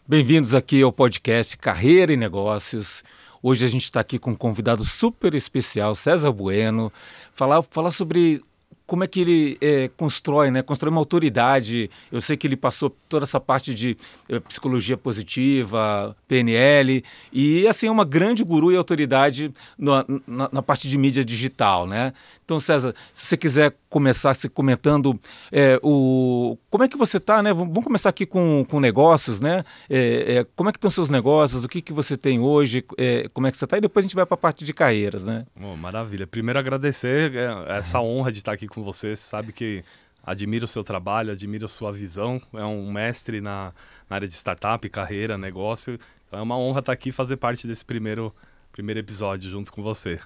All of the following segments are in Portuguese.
Bem-vindos aqui ao podcast Carreira e Negócios. Hoje a gente está aqui com um convidado super especial, César Bueno, falar sobre como é que ele constrói uma autoridade. Eu sei que ele passou toda essa parte de psicologia positiva, PNL, e assim é uma grande guru e autoridade na parte de mídia digital, né? Então, César, se você quiser começar se comentando como é que você está, né? Vamos começar aqui com negócios, né? Como é que estão seus negócios, o que você tem hoje, como é que você está, e depois a gente vai para a parte de carreiras, né? Oh, maravilha. Primeiro agradecer essa honra de estar aqui com você. Você sabe que admiro o seu trabalho, admiro a sua visão. É um mestre na área de startup, carreira, negócio. Então é uma honra estar aqui e fazer parte desse primeiro episódio junto com você.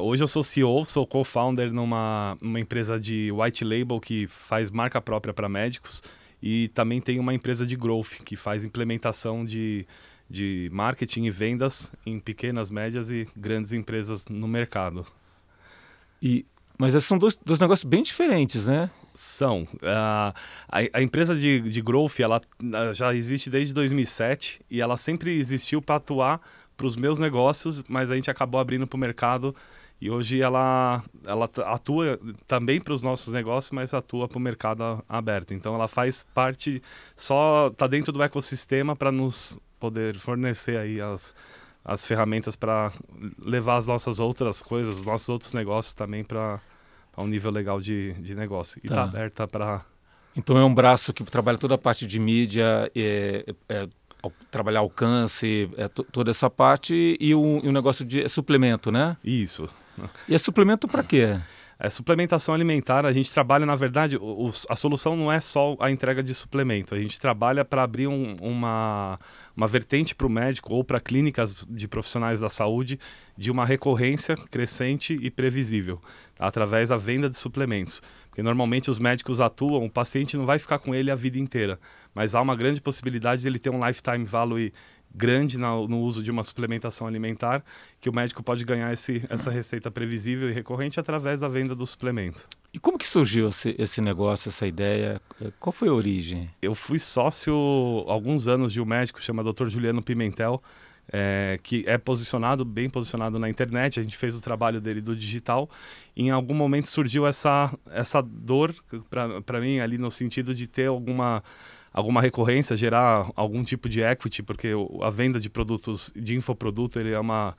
Hoje eu sou CEO, sou co-founder numa empresa de white label que faz marca própria para médicos, e também tenho uma empresa de growth que faz implementação de marketing e vendas em pequenas, médias e grandes empresas no mercado. Mas esses são dois negócios bem diferentes, né? São. A empresa de growth, ela já existe desde 2007 e ela sempre existiu para atuar para os meus negócios, mas a gente acabou abrindo para o mercado e hoje ela atua também para os nossos negócios, mas atua para o mercado aberto. Então ela faz parte, só está dentro do ecossistema para nos poder fornecer aí as ferramentas para levar as nossas outras coisas, os nossos outros negócios também para um nível legal de negócio. E está aberta para... Então é um braço que trabalha toda a parte de mídia, trabalhar alcance, toda essa parte, e um negócio de suplemento, né? Isso. E é suplemento para quê? Suplementação alimentar, a gente trabalha, na verdade, a solução não é só a entrega de suplemento, a gente trabalha para abrir uma vertente para o médico ou para clínicas de profissionais da saúde de uma recorrência crescente e previsível, através da venda de suplementos. Porque normalmente os médicos atuam, o paciente não vai ficar com ele a vida inteira, mas há uma grande possibilidade de ele ter um lifetime value grande no uso de uma suplementação alimentar, que o médico pode ganhar essa receita previsível e recorrente através da venda do suplemento. E como que surgiu esse negócio, essa ideia? Qual foi a origem? Eu fui sócio há alguns anos de um médico chamado Dr. Juliano Pimentel, que é bem posicionado na internet. A gente fez o trabalho dele do digital. E em algum momento surgiu essa dor para mim ali no sentido de ter alguma recorrência, gerar algum tipo de equity, porque a venda de produtos, de infoproduto, ele é uma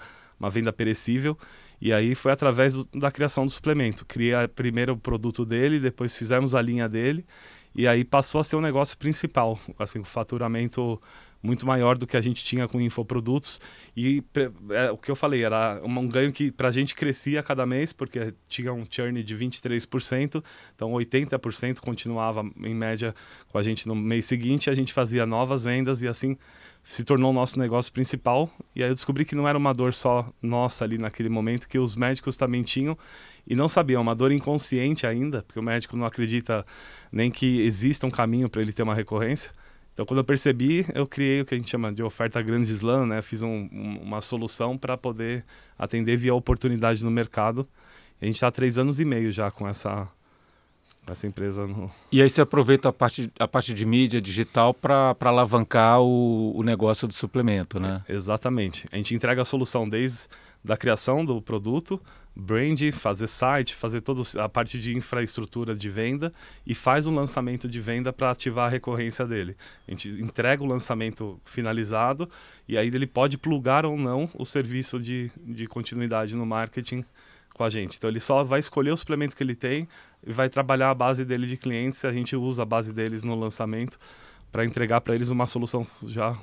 venda perecível. E aí foi através da criação do suplemento. Criei primeiro o produto dele, depois fizemos a linha dele, e aí passou a ser o negócio principal, assim, o faturamento muito maior do que a gente tinha com infoprodutos. E o que eu falei, era um ganho que para a gente crescia a cada mês, porque tinha um churn de 23%, então 80% continuava em média com a gente no mês seguinte, a gente fazia novas vendas e assim se tornou o nosso negócio principal. E aí eu descobri que não era uma dor só nossa ali naquele momento, que os médicos também tinham e não sabiam, uma dor inconsciente ainda, porque o médico não acredita nem que exista um caminho para ele ter uma recorrência. Então, quando eu percebi, eu criei o que a gente chama de oferta grande slam, né? Fiz uma solução para poder atender via oportunidade no mercado. E a gente está há 3 anos e meio já com essa empresa. E aí você aproveita a parte de mídia digital para alavancar o negócio do suplemento, né? Exatamente. A gente entrega a solução desde da criação do produto, brand, fazer site, fazer toda a parte de infraestrutura de venda e faz um lançamento de venda para ativar a recorrência dele. A gente entrega o lançamento finalizado e aí ele pode plugar ou não o serviço de continuidade no marketing com a gente. Então ele só vai escolher o suplemento que ele tem e vai trabalhar a base dele de clientes. A gente usa a base deles no lançamento para entregar para eles uma solução já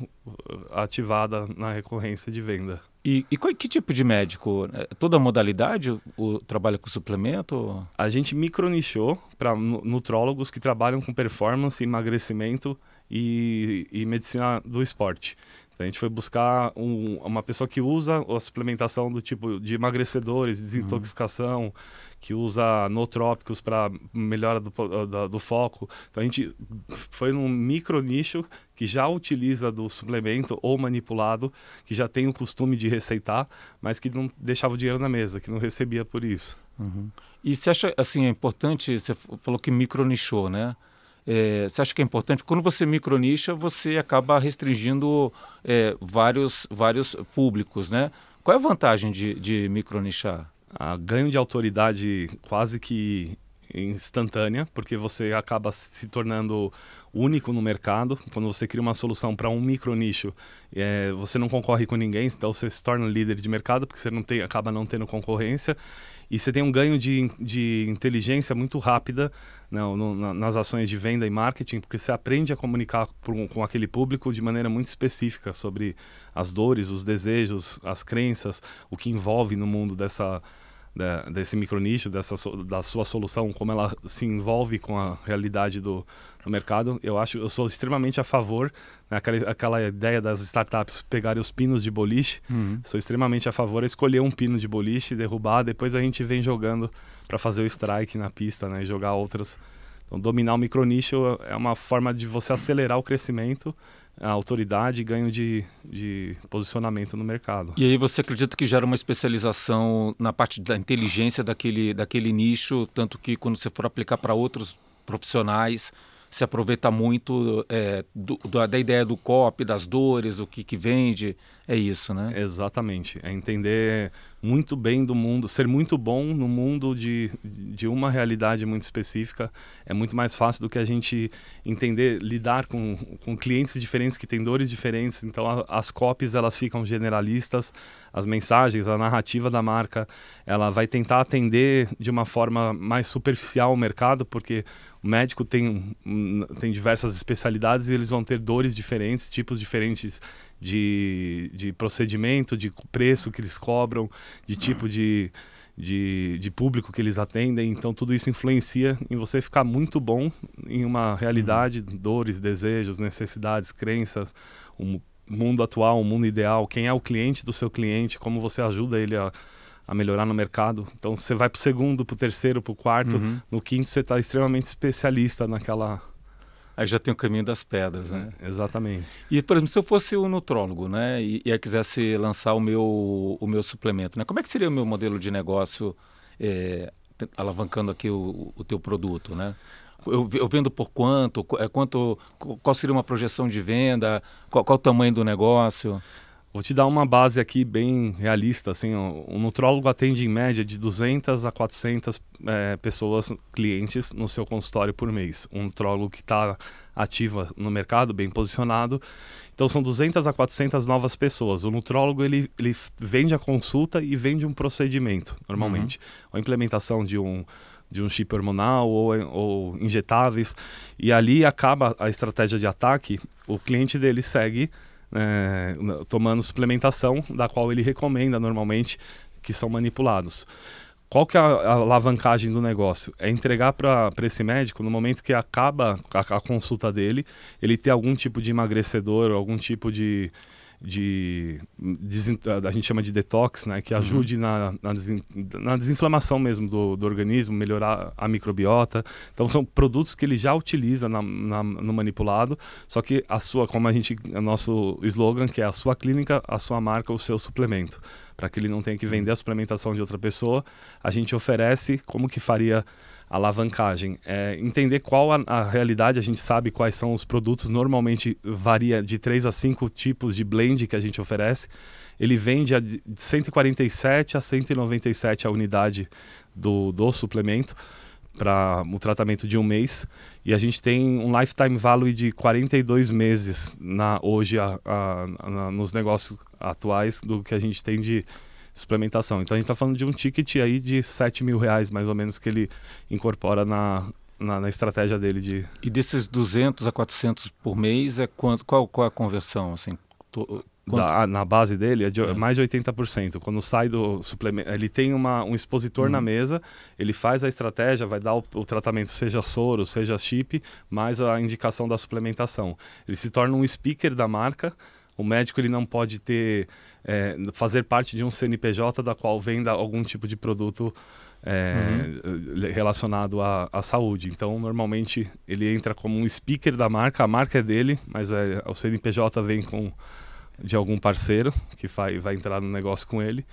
ativada na recorrência de venda. E que tipo de médico? Toda modalidade trabalha com suplemento? A gente micronichou para nutrólogos que trabalham com performance, emagrecimento e medicina do esporte. Então, a gente foi buscar uma pessoa que usa a suplementação do tipo de emagrecedores, desintoxicação, que usa nootrópicos para melhora do foco. Então a gente foi num micro nicho que já utiliza do suplemento ou manipulado, que já tem o costume de receitar, mas que não deixava o dinheiro na mesa, que não recebia por isso. E você acha, assim, é importante, você falou que micro nichou, né? você acha que é importante? Quando você micronicha, você acaba restringindo vários públicos, né? Qual é a vantagem de micronichar? Ganho de autoridade quase que instantânea, porque você acaba se tornando único no mercado. Quando você cria uma solução para um micronicho, você não concorre com ninguém, então você se torna líder de mercado, porque você acaba não tendo concorrência. E você tem um ganho de inteligência muito rápida, né, nas ações de venda e marketing, porque você aprende a comunicar com aquele público de maneira muito específica sobre as dores, os desejos, as crenças, o que envolve no mundo desse micronicho, da sua solução, como ela se envolve com a realidade do mercado. Eu sou extremamente a favor, né, aquela ideia das startups pegarem os pinos de boliche. Sou extremamente a favor de escolher um pino de boliche, derrubar, depois a gente vem jogando para fazer o strike na pista, né, e jogar outras. Então, dominar o micronicho é uma forma de você acelerar o crescimento, a autoridade e ganho de posicionamento no mercado. E aí você acredita que gera uma especialização na parte da inteligência daquele nicho, tanto que quando você for aplicar para outros profissionais, se aproveita muito da ideia do copy, das dores, do que vende, é isso, né? Exatamente, é entender muito bem do mundo, ser muito bom no mundo de uma realidade muito específica. É muito mais fácil do que a gente entender, lidar com clientes diferentes que têm dores diferentes. Então as copies elas ficam generalistas, as mensagens, a narrativa da marca, ela vai tentar atender de uma forma mais superficial o mercado, porque o médico tem diversas especialidades e eles vão ter dores diferentes, tipos diferentes de procedimento, de preço que eles cobram, de tipo de público que eles atendem. Então tudo isso influencia em você ficar muito bom em uma realidade, dores, desejos, necessidades, crenças, o mundo atual, o mundo ideal, quem é o cliente do seu cliente, como você ajuda ele a melhorar no mercado. Então você vai para o segundo, para o terceiro, para o quarto, no quinto você está extremamente especialista naquela... Aí já tem o caminho das pedras, né? Exatamente. E, por exemplo, se eu fosse um nutrólogo, né, e eu quisesse lançar o meu suplemento, né, como é que seria o meu modelo de negócio alavancando aqui o teu produto, né? Eu vendo por quanto, qual seria uma projeção de venda, qual o tamanho do negócio? Vou te dar uma base aqui bem realista. Assim, um nutrólogo atende em média de 200 a 400 pessoas, clientes, no seu consultório por mês. Um nutrólogo que está ativo no mercado, bem posicionado. Então são 200 a 400 novas pessoas. O nutrólogo ele vende a consulta e vende um procedimento, normalmente. A implementação de um chip hormonal ou injetáveis. E ali acaba a estratégia de ataque. O cliente dele segue tomando suplementação, da qual ele recomenda normalmente, que são manipulados. Qual que é a alavancagem do negócio? É entregar para esse médico, no momento que acaba a consulta dele, ele ter algum tipo de emagrecedor, algum tipo a gente chama de detox, né, que ajude na desinflamação mesmo do organismo, melhorar a microbiota. Então são produtos que ele já utiliza no manipulado, só que como o nosso slogan, que é a sua clínica, a sua marca, o seu suplemento. Para que ele não tenha que vender a suplementação de outra pessoa, a gente oferece como que faria a alavancagem. Entender qual a realidade, a gente sabe quais são os produtos, normalmente varia de 3 a 5 tipos de blend que a gente oferece. Ele vende de 147 a 197 a unidade do suplemento para o tratamento de um mês. E a gente tem um lifetime value de 42 meses hoje nos negócios atuais do que a gente tem de suplementação. Então a gente está falando de um ticket aí de R$7.000 mais ou menos que ele incorpora na estratégia dele. E desses 200 a 400 por mês, qual é a conversão? Assim, na base dele é mais de 80%. Quando sai do suplemento, ele tem um expositor na mesa, ele faz a estratégia, vai dar o tratamento, seja soro, seja chip, mais a indicação da suplementação. Ele se torna um speaker da marca. O médico ele não pode fazer parte de um CNPJ da qual venda algum tipo de produto relacionado à saúde. Então, normalmente, ele entra como um speaker da marca, a marca é dele, mas o CNPJ vem de algum parceiro que vai entrar no negócio com ele.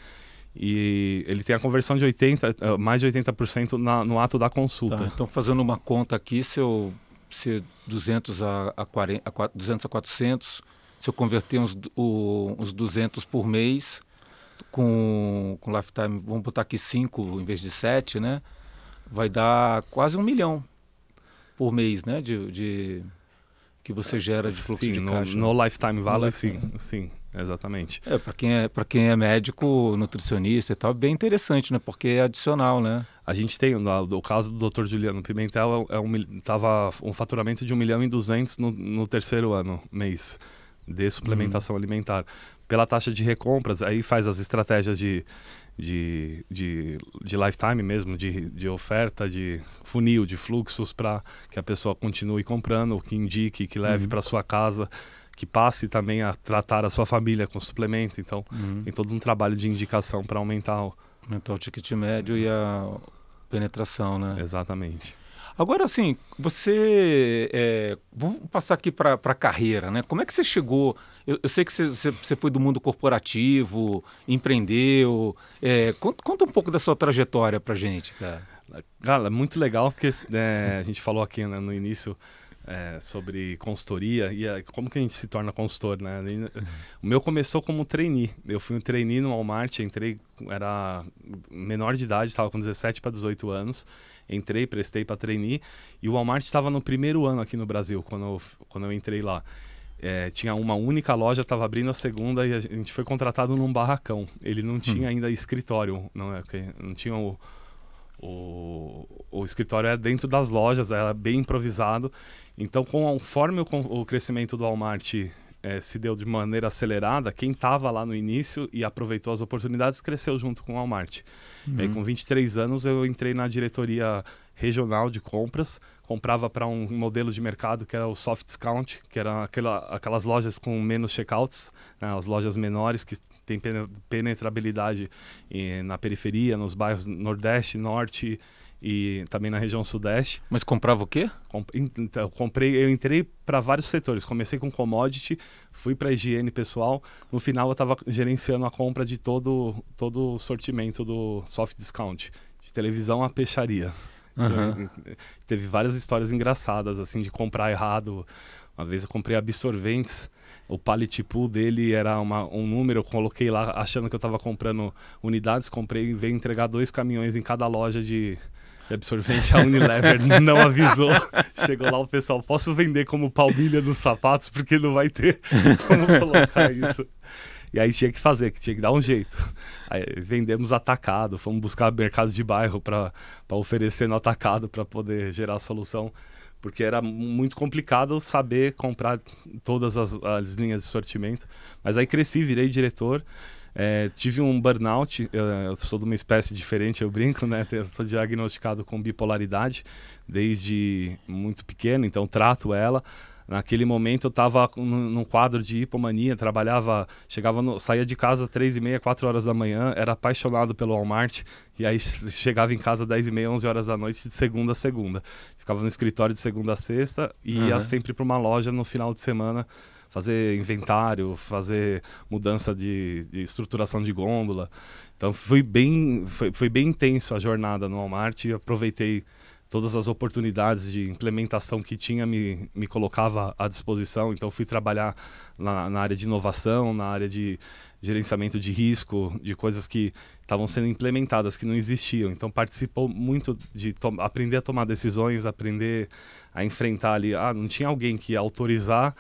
E ele tem a conversão de mais de 80% no ato da consulta. Tá, então, fazendo uma conta aqui, se eu ser 200 a 40, 200 a 400, se eu converter uns 200 por mês, com lifetime, vamos botar aqui 5 em vez de 7, né? Vai dar quase 1 milhão por mês, né? Que você gera de fluxo de caixa. No lifetime value, sim, exatamente. Para quem é médico, nutricionista e tal, é bem interessante, né? Porque é adicional, né? A gente tem, o caso do Dr. Juliano Pimentel, tava um faturamento de 1.200.000 no terceiro ano, mês, de suplementação alimentar. Pela taxa de recompras, aí faz as estratégias de lifetime mesmo, de oferta, de funil, de fluxos para que a pessoa continue comprando, que indique, que leve para sua casa, que passe também a tratar a sua família com suplemento. Então, tem todo um trabalho de indicação para aumentar o ticket médio e a penetração, né? Exatamente. Agora, assim, vamos passar aqui para a carreira, né? Como é que você chegou? Eu sei que você foi do mundo corporativo, empreendeu. Conta um pouco da sua trajetória para gente, cara. Cara, muito legal, porque a gente falou aqui, né, no início sobre consultoria e como que a gente se torna consultor, né? O meu começou como trainee. Eu fui um trainee no Walmart, era menor de idade, estava com 17 para 18 anos. Entrei, prestei para trainee e o Walmart estava no primeiro ano aqui no Brasil, quando eu entrei lá. Tinha uma única loja, estava abrindo a segunda e a gente foi contratado num barracão. Ele não tinha ainda escritório, não tinha o escritório era dentro das lojas, era bem improvisado. Então, conforme o crescimento do Walmart se deu de maneira acelerada, quem estava lá no início e aproveitou as oportunidades cresceu junto com o Walmart. E aí, com 23 anos, eu entrei na diretoria regional de compras, comprava para um modelo de mercado que era o soft discount, que era aquelas lojas com menos checkouts, né, as lojas menores que têm penetrabilidade na periferia, nos bairros Nordeste, Norte e também na região Sudeste. Mas comprava o quê? Eu entrei para vários setores. Comecei com commodity, fui para higiene pessoal. No final eu estava gerenciando a compra de todo o sortimento do soft discount, de televisão a peixaria. Teve várias histórias engraçadas, assim, de comprar errado. Uma vez eu comprei absorventes, o pallet pool dele era um número, eu coloquei lá achando que eu estava comprando unidades, comprei e veio entregar 2 caminhões em cada loja de absorvente. A Unilever não avisou. Chegou lá o pessoal, posso vender como palmilha nos sapatos, porque não vai ter como colocar isso. E aí tinha que dar um jeito. Aí vendemos atacado, fomos buscar mercados de bairro para oferecer no atacado para poder gerar a solução, porque era muito complicado saber comprar todas as linhas de sortimento. Mas aí cresci, virei diretor, tive um burnout, eu sou de uma espécie diferente, eu brinco, né? Eu sou diagnosticado com bipolaridade desde muito pequeno, então trato ela. Naquele momento eu estava num quadro de hipomania, saía de casa 3h30, 4 horas da manhã, era apaixonado pelo Walmart, e aí chegava em casa 10h30, 11 horas da noite, de segunda a segunda. Ficava no escritório de segunda a sexta e ia sempre para uma loja no final de semana fazer inventário, fazer mudança de estruturação de gôndola. Então foi bem intenso a jornada no Walmart e aproveitei todas as oportunidades de implementação que tinha, me colocava à disposição. Então fui trabalhar na área de inovação, na área de gerenciamento de risco, de coisas que estavam sendo implementadas, que não existiam. Então participou muito de aprender a tomar decisões, aprender a enfrentar ali. Não tinha alguém que ia autorizar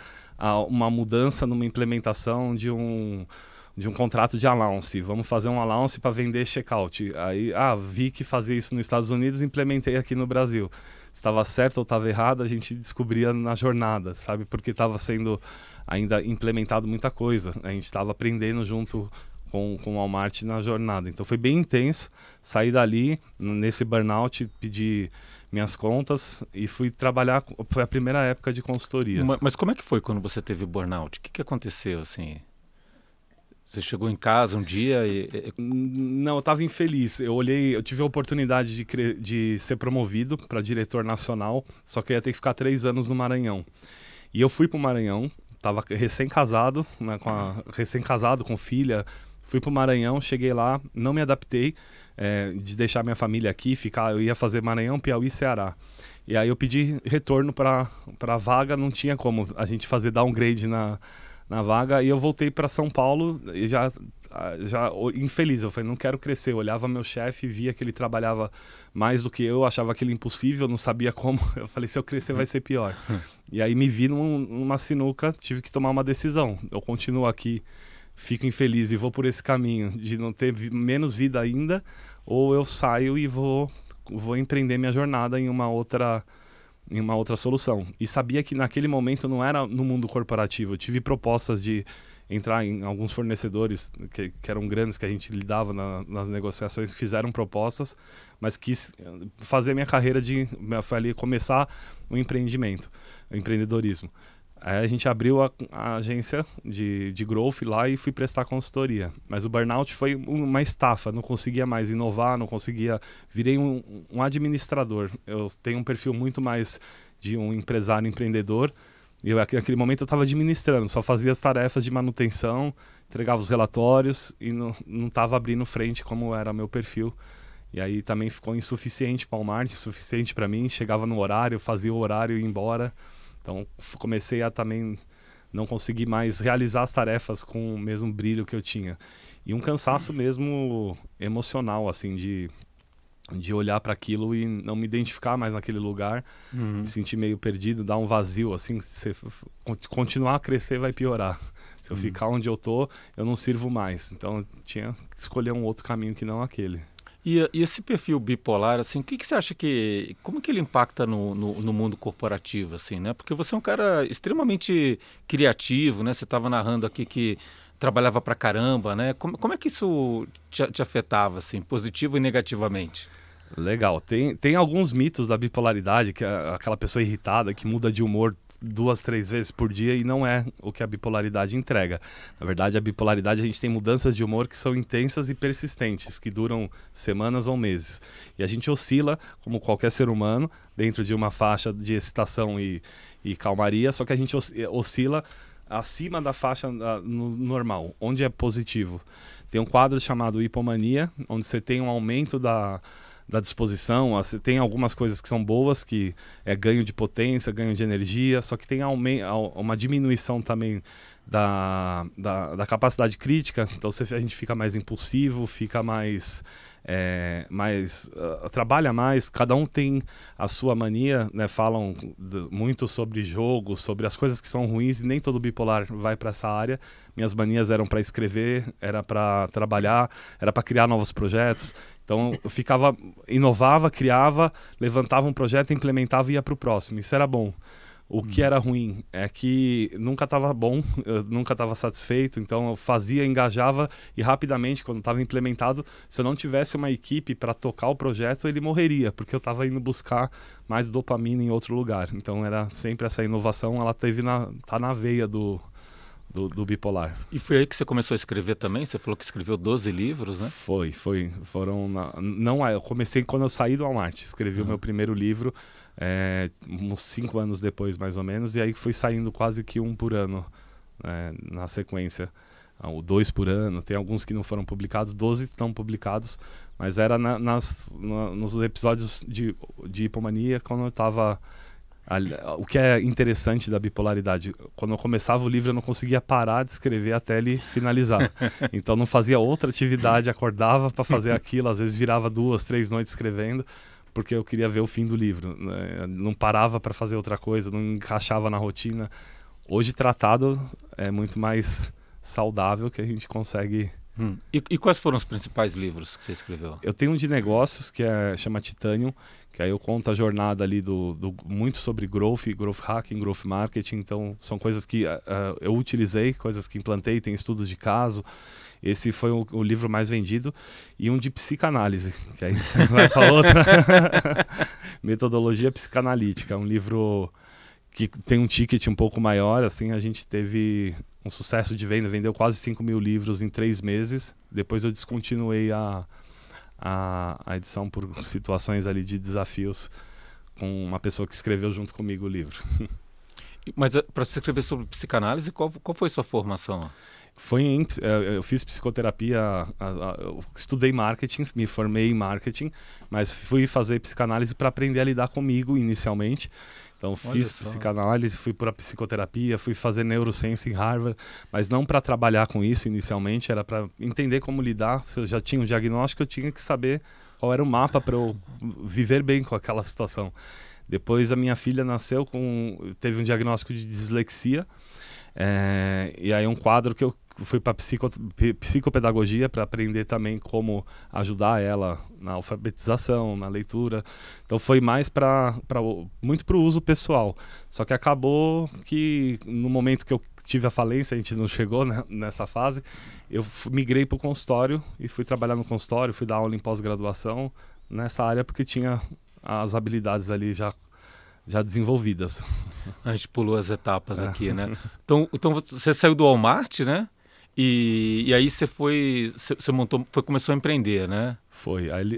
uma mudança numa implementação de um contrato de allowance. Vamos fazer um allowance para vender checkout. Aí, vi que fazia isso nos Estados Unidos, implementei aqui no Brasil. Se estava certo ou estava errado, a gente descobria na jornada, sabe? Porque estava sendo ainda implementado muita coisa. A gente estava aprendendo junto com o Walmart na jornada. Então foi bem intenso. Saí dali, nesse burnout, pedi minhas contas e fui trabalhar. Foi a primeira época de consultoria. Mas como é que foi quando você teve burnout? O que aconteceu, assim? Você chegou em casa um dia e... Não, eu estava infeliz. Eu tive a oportunidade de ser promovido para diretor nacional, só que eu ia ter que ficar 3 anos no Maranhão. E eu fui para o Maranhão, estava recém-casado, né, recém-casado com filha. Fui para o Maranhão, cheguei lá, não me adaptei. de deixar minha família aqui, eu ia fazer Maranhão, Piauí, Ceará. E aí eu pedi retorno para a vaga, não tinha como a gente fazer downgrade na vaga, e eu voltei para São Paulo e já infeliz. Eu falei, não quero crescer. Eu olhava meu chefe, via que ele trabalhava mais do que eu, achava aquilo impossível, não sabia como. Eu falei, se eu crescer vai ser pior. E aí me vi numa sinuca, tive que tomar uma decisão. Eu continuo aqui, fico infeliz e vou por esse caminho de não ter menos vida ainda, ou eu saio e vou empreender minha jornada em uma outra solução. E sabia que naquele momento não era no mundo corporativo. Eu tive propostas de entrar em alguns fornecedores que eram grandes, que a gente lidava nas negociações, que fizeram propostas, mas quis fazer minha carreira foi ali começar o empreendedorismo. Aí a gente abriu a agência de growth lá e fui prestar consultoria. Mas o burnout foi uma estafa, não conseguia mais inovar, não conseguia... Virei um administrador. Eu tenho um perfil muito mais de um empresário empreendedor. E naquele momento eu estava administrando, só fazia as tarefas de manutenção, entregava os relatórios e não estava abrindo frente como era meu perfil. E aí também ficou insuficiente para o Walmart, insuficiente para mim. Chegava no horário, fazia o horário e ia embora. Então comecei a também não conseguir mais realizar as tarefas com o mesmo brilho que eu tinha. E um cansaço mesmo emocional, assim, de olhar para aquilo e não me identificar mais naquele lugar, me sentir meio perdido, dar um vazio, assim, se continuar a crescer vai piorar. Se eu ficar onde eu tô, eu não sirvo mais. Então eu tinha que escolher um outro caminho que não aquele. E esse perfil bipolar, assim, o que você acha como que ele impacta no mundo corporativo, assim, né? Porque você é um cara extremamente criativo, né? Você estava narrando aqui que trabalhava pra caramba, né? Como é que isso te afetava, assim, positivo e negativamente? Legal. Tem alguns mitos da bipolaridade, que é aquela pessoa irritada que muda de humor 2, 3 vezes por dia, e não é o que a bipolaridade entrega. Na verdade, a bipolaridade, a gente tem mudanças de humor que são intensas e persistentes, que duram semanas ou meses. E a gente oscila, como qualquer ser humano, dentro de uma faixa de excitação e calmaria, só que a gente oscila acima da faixa normal, onde é positivo. Tem um quadro chamado hipomania, onde você tem um aumento da disposição, você tem algumas coisas que são boas, que é ganho de potência, ganho de energia, só que tem uma diminuição também da capacidade crítica, então a gente fica mais impulsivo, fica mais trabalha mais, cada um tem a sua mania, né? Falam muito sobre jogo, sobre as coisas que são ruins, e nem todo bipolar vai para essa área. Minhas manias eram para escrever, era para trabalhar, era para criar novos projetos. Então eu inovava, criava, levantava um projeto, implementava e ia para o próximo. Isso era bom. O que era ruim é que nunca estava bom, eu nunca estava satisfeito, então eu fazia, engajava e rapidamente, quando estava implementado, se eu não tivesse uma equipe para tocar o projeto, ele morreria, porque eu estava indo buscar mais dopamina em outro lugar. Então era sempre essa inovação, ela tá na veia do bipolar. E foi aí que você começou a escrever também? Você falou que escreveu 12 livros, né? Eu comecei quando eu saí do Walmart, escrevi o meu primeiro livro, uns 5 anos depois, mais ou menos, e aí fui saindo quase que um por ano, na sequência. Ou 2 por ano, tem alguns que não foram publicados, 12 estão publicados, mas era nos episódios de hipomania, quando eu estava... O que é interessante da bipolaridade, quando eu começava o livro eu não conseguia parar de escrever até ele finalizar. Então não fazia outra atividade, acordava para fazer aquilo, às vezes virava 2, 3 noites escrevendo, porque eu queria ver o fim do livro, né? Não parava para fazer outra coisa, não encaixava na rotina. Hoje tratado é muito mais saudável, que a gente consegue... E quais foram os principais livros que você escreveu? Eu tenho um de negócios que chama Titanium, que aí eu conto a jornada ali muito sobre growth hacking, growth marketing. Então são coisas que eu utilizei, coisas que implantei, tem estudos de caso. Esse foi o livro mais vendido. E um de psicanálise, que aí vai para outra. Metodologia psicanalítica, um livro que tem um ticket um pouco maior. Assim, a gente teve um sucesso de venda, vendeu quase 5.000 livros em 3 meses. Depois eu descontinuei a edição por situações ali de desafios com uma pessoa que escreveu junto comigo o livro. Mas para você escrever sobre psicanálise, qual foi sua formação? Eu fiz psicoterapia, eu estudei marketing, me formei em marketing, mas fui fazer psicanálise para aprender a lidar comigo inicialmente. Então fiz psicanálise, fui para psicoterapia, fui fazer neurociência em Harvard, mas não para trabalhar com isso inicialmente, era para entender como lidar. Se eu já tinha um diagnóstico, eu tinha que saber qual era o mapa para eu viver bem com aquela situação. Depois a minha filha nasceu teve um diagnóstico de dislexia, e aí um quadro que eu fui para psicopedagogia para aprender também como ajudar ela na alfabetização, na leitura. Então foi mais muito para o uso pessoal. Só que acabou que no momento que eu tive a falência, a gente não chegou, né, nessa fase, eu migrei para o consultório e fui trabalhar no consultório, fui dar aula em pós-graduação nessa área porque tinha as habilidades ali já desenvolvidas. A gente pulou as etapas aqui, né? Então você saiu do Walmart, né? E aí você começou a empreender, né? Foi. Aí,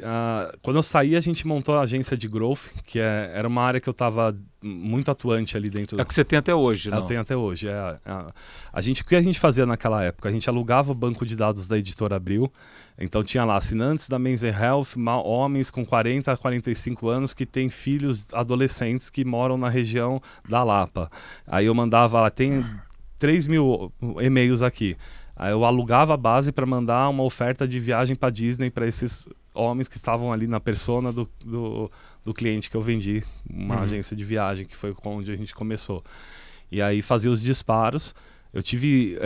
quando eu saí, a gente montou a agência de growth, que era uma área que eu estava muito atuante ali dentro. É o que você tem até hoje, não? Eu tenho até hoje. O que a gente fazia naquela época? A gente alugava o banco de dados da Editora Abril. Então tinha lá assinantes da Men's Health, homens com 40 a 45 anos que têm filhos adolescentes que moram na região da Lapa. Aí eu mandava lá, tem 3.000 e-mails aqui. Aí eu alugava a base para mandar uma oferta de viagem para Disney para esses homens que estavam ali na persona do cliente que eu vendi, uma agência de viagem, que foi onde a gente começou. E aí fazia os disparos. Eu tive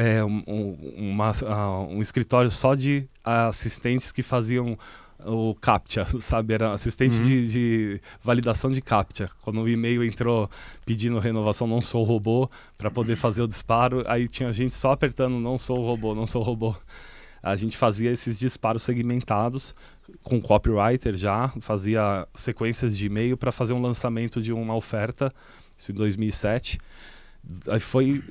um escritório só de assistentes que faziam o CAPTCHA, sabe? Era assistente de validação de CAPTCHA. Quando o e-mail entrou pedindo renovação não sou robô, para poder fazer o disparo, aí tinha gente só apertando não sou robô, não sou robô. A gente fazia esses disparos segmentados com copywriter já, fazia sequências de e-mail para fazer um lançamento de uma oferta, isso em 2007. Aí foi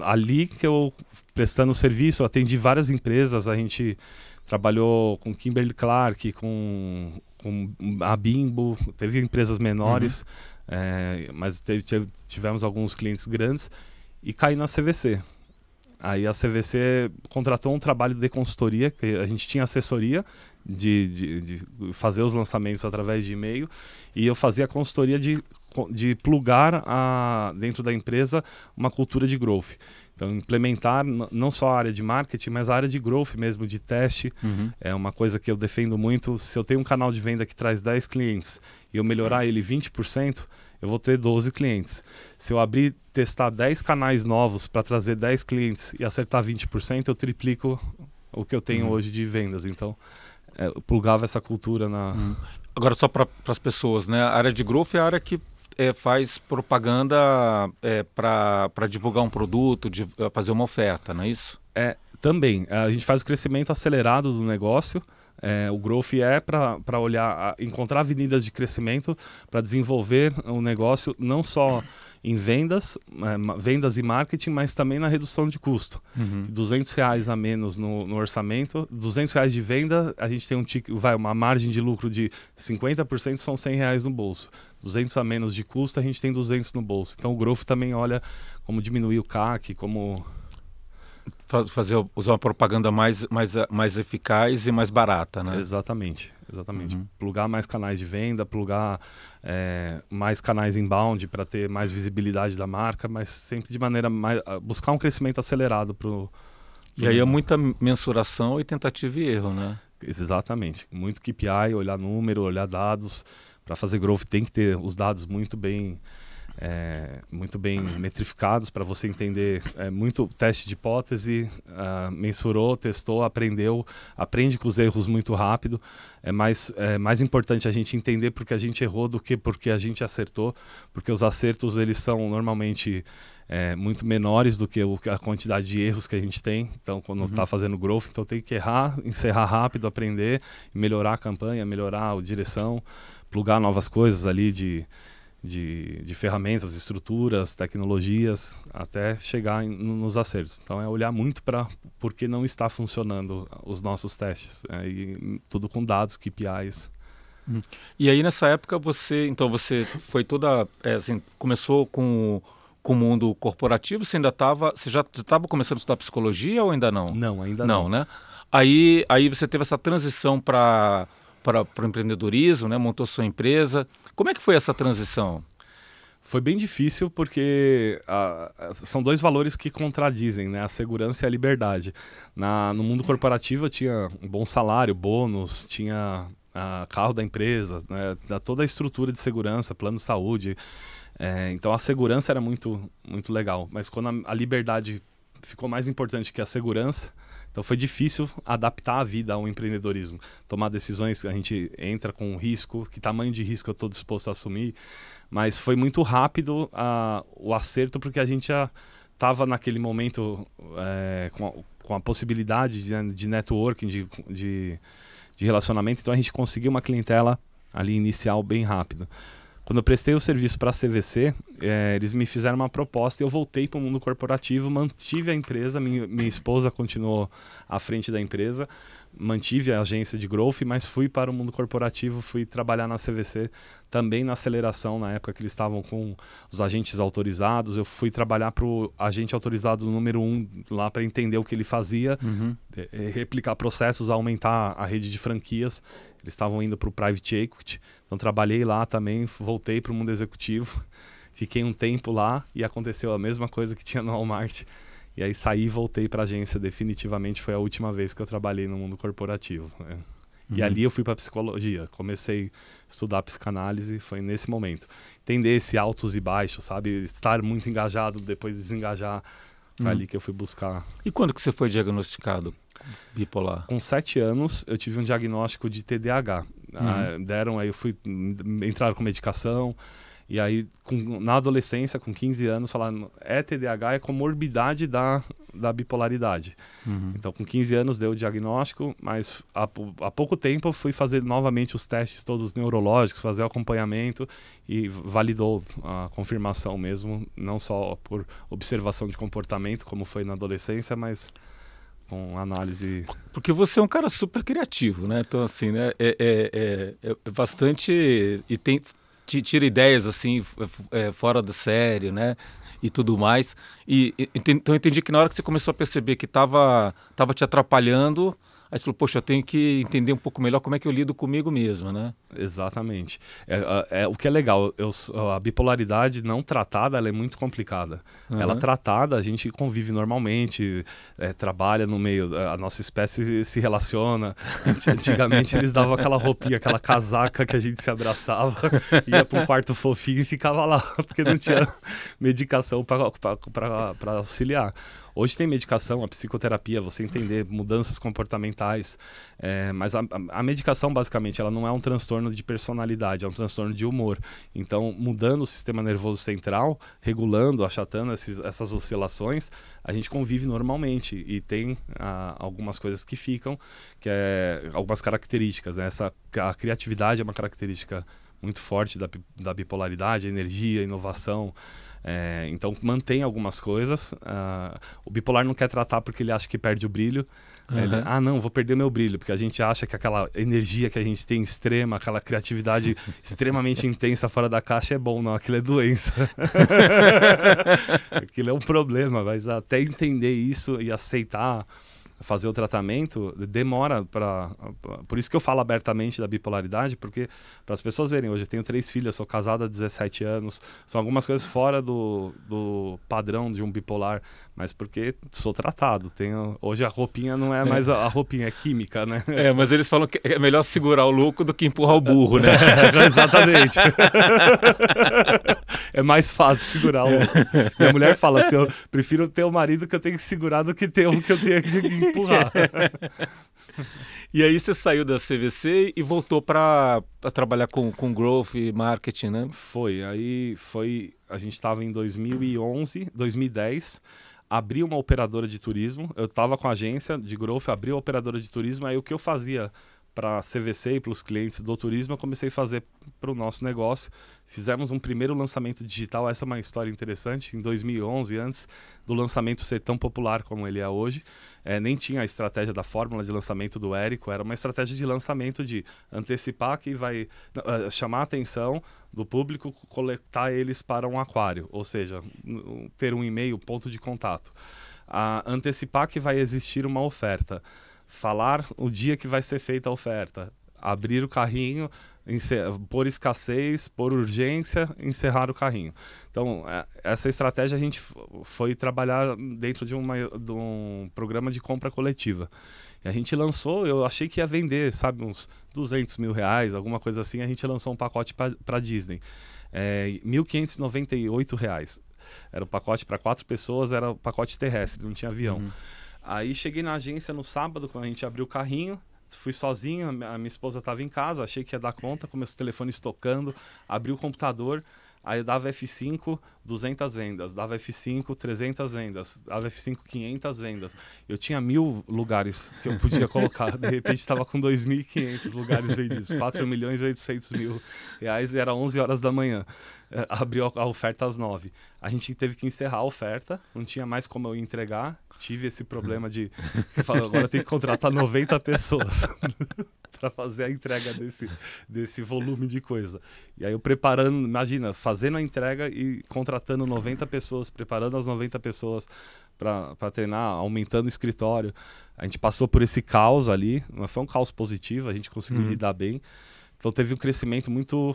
ali que eu, prestando serviço, atendi várias empresas, a gente trabalhou com Kimberly-Clark, com a Bimbo, teve empresas menores, mas tivemos alguns clientes grandes e caí na CVC. Aí a CVC contratou um trabalho de consultoria, que a gente tinha assessoria de fazer os lançamentos através de e-mail, e eu fazia a consultoria de plugar dentro da empresa uma cultura de growth. Então, implementar não só a área de marketing, mas a área de growth mesmo, de teste. É uma coisa que eu defendo muito. Se eu tenho um canal de venda que traz 10 clientes e eu melhorar ele 20%, eu vou ter 12 clientes. Se eu testar 10 canais novos para trazer 10 clientes e acertar 20%, eu triplico o que eu tenho hoje de vendas. Então, eu plugava essa cultura na... Agora, só para as pessoas, né? A área de growth é a área que faz propaganda para divulgar um produto, fazer uma oferta, não é isso? Também. A gente faz o crescimento acelerado do negócio. O growth é para olhar, encontrar avenidas de crescimento para desenvolver o negócio não só em vendas e marketing, mas também na redução de custo. R$200 a menos no orçamento, R$200 de venda, a gente tem uma margem de lucro de 50%, são R$100 no bolso. 200 a menos de custo, a gente tem 200 no bolso. Então o growth também olha como diminuir o CAC, como... usar uma propaganda mais eficaz e mais barata, né? Exatamente. Plugar mais canais de venda, plugar mais canais inbound para ter mais visibilidade da marca, mas sempre de maneira buscar um crescimento acelerado E aí é muita mensuração e tentativa e erro, né? Exatamente. Muito KPI, olhar número, olhar dados. Para fazer growth tem que ter os dados muito bem metrificados para você entender. Muito teste de hipótese, mensurou, testou, aprende com os erros muito rápido. É mais importante a gente entender porque a gente errou do que porque a gente acertou, porque os acertos eles são normalmente muito menores do que a quantidade de erros que a gente tem. Então, quando está fazendo growth, então tem que errar, encerrar rápido, aprender, melhorar a campanha, melhorar a direção, plugar novas coisas ali de ferramentas, estruturas, tecnologias, até chegar nos acertos. Então é olhar muito para por que não está funcionando os nossos testes. E tudo com dados, KPIs. E aí nessa época você foi toda, começou com com o mundo corporativo, você já estava começando a estudar psicologia ou ainda não? Não, ainda não. Não, né? Aí você teve essa transição para o empreendedorismo, né? Montou sua empresa. Como é que foi essa transição? Foi bem difícil porque são dois valores que contradizem, né? A segurança e a liberdade. No mundo corporativo eu tinha um bom salário, bônus, tinha carro da empresa, né? Toda a estrutura de segurança, plano de saúde. Então a segurança era muito, muito legal. Mas quando a liberdade ficou mais importante que a segurança, então foi difícil adaptar a vida ao empreendedorismo. Tomar decisões, a gente entra com risco, que tamanho de risco eu estou disposto a assumir. Mas foi muito rápido o acerto, porque a gente já estava naquele momento com a possibilidade de networking, de relacionamento. Então a gente conseguiu uma clientela ali inicial bem rápido. Quando eu prestei o serviço para a CVC, eles me fizeram uma proposta e eu voltei para o mundo corporativo, mantive a empresa, minha esposa continuou à frente da empresa, mantive a agência de growth, mas fui para o mundo corporativo, fui trabalhar na CVC, também na aceleração, na época que eles estavam com os agentes autorizados. Eu fui trabalhar para o agente autorizado número 1 lá para entender o que ele fazia, replicar processos, aumentar a rede de franquias. Eles estavam indo para o Private Equity, então trabalhei lá também, voltei para o mundo executivo, fiquei um tempo lá e aconteceu a mesma coisa que tinha no Walmart. E aí saí e voltei para a agência, definitivamente foi a última vez que eu trabalhei no mundo corporativo. Né? E ali eu fui para psicologia, comecei a estudar psicanálise, foi nesse momento. Entender esse altos e baixos, sabe? Estar muito engajado, depois desengajar, foi ali que eu fui buscar. E quando que você foi diagnosticado bipolar? Com 7 anos, eu tive um diagnóstico de TDAH. Entraram com medicação, e aí na adolescência, com 15 anos, falaram, TDAH, é comorbidade da bipolaridade. Então, com 15 anos deu o diagnóstico, mas há pouco tempo eu fui fazer novamente os testes todos neurológicos, fazer o acompanhamento, e validou a confirmação mesmo, não só por observação de comportamento, como foi na adolescência, mas com análise. Porque você é um cara super criativo, né? Então, assim, né? É bastante. E tira ideias, assim, fora da série, né? E tudo mais. Então, eu entendi que na hora que você começou a perceber que estava te atrapalhando, aí você falou, poxa, eu tenho que entender um pouco melhor como é que eu lido comigo mesmo, né? Exatamente. O que é legal, a bipolaridade não tratada, ela é muito complicada. Ela tratada, a gente convive normalmente, trabalha no meio, a nossa espécie se relaciona. Antigamente eles davam aquela roupinha, aquela casaca que a gente se abraçava, ia para um quarto fofinho e ficava lá, porque não tinha medicação para auxiliar. Hoje tem medicação, a psicoterapia, você entender mudanças comportamentais, mas a medicação, basicamente, ela não é um transtorno de personalidade, é um transtorno de humor. Então, mudando o sistema nervoso central, regulando, achatando essas oscilações, a gente convive normalmente e tem algumas coisas que ficam, algumas características, né? A criatividade é uma característica muito forte da bipolaridade, a energia, a inovação. Então mantém algumas coisas. O bipolar não quer tratar porque ele acha que perde o brilho. Ele, não, vou perder meu brilho, porque a gente acha que aquela energia que a gente tem extrema, aquela criatividade extremamente intensa fora da caixa é bom. Não, aquilo é doença. Aquilo é um problema, mas até entender isso e aceitar fazer o tratamento demora por isso que eu falo abertamente da bipolaridade, porque para as pessoas verem, hoje eu tenho 3 filhas, sou casado há 17 anos, são algumas coisas fora do padrão de um bipolar, mas porque sou tratado, hoje a roupinha não é mais a roupinha, é química, né? Mas eles falam que é melhor segurar o louco do que empurrar o burro, né? Exatamente. É mais fácil segurar o louco. Minha mulher fala assim, eu prefiro ter um marido que eu tenho que segurar do que ter um que eu tenho que empurrar. E aí você saiu da CVC e voltou para trabalhar com growth e marketing, né? A gente estava em 2011, 2010, abri uma operadora de turismo, eu estava com a agência de growth, abri a operadora de turismo, aí o que eu fazia para a CVC e para os clientes do turismo, eu comecei a fazer para o nosso negócio. Fizemos um primeiro lançamento digital, essa é uma história interessante, em 2011, antes do lançamento ser tão popular como ele é hoje. Nem tinha a estratégia da fórmula de lançamento do Érico, era uma estratégia de lançamento de antecipar que vai chamar a atenção do público, coletar eles para um aquário, ou seja, ter um e-mail, ponto de contato. Antecipar que vai existir uma oferta, falar o dia que vai ser feita a oferta, abrir o carrinho, por escassez, por urgência, encerrar o carrinho. Então, essa estratégia a gente foi trabalhar dentro de um programa de compra coletiva. E a gente lançou, eu achei que ia vender, sabe, uns 200 mil reais, alguma coisa assim. A gente lançou um pacote para Disney, R$1.598. Era o pacote para 4 pessoas, era o pacote terrestre, não tinha avião. Aí cheguei na agência no sábado, quando a gente abriu o carrinho, fui sozinho, a minha esposa estava em casa, achei que ia dar conta, começou o telefone tocando, abri o computador, aí eu dava F5, 200 vendas, dava F5, 300 vendas, dava F5, 500 vendas. Eu tinha 1.000 lugares que eu podia colocar, de repente estava com 2.500 lugares vendidos, R$4.800.000, e era 11 horas da manhã. Abriu a oferta às 9. A gente teve que encerrar a oferta, não tinha mais como eu entregar, tive esse problema de agora tem que contratar 90 pessoas para fazer a entrega desse volume de coisa. E aí eu preparando, imagina, fazendo a entrega e contratando 90 pessoas, preparando as 90 pessoas para treinar, aumentando o escritório. A gente passou por esse caos ali, mas foi um caos positivo, a gente conseguiu lidar bem. Então teve um crescimento muito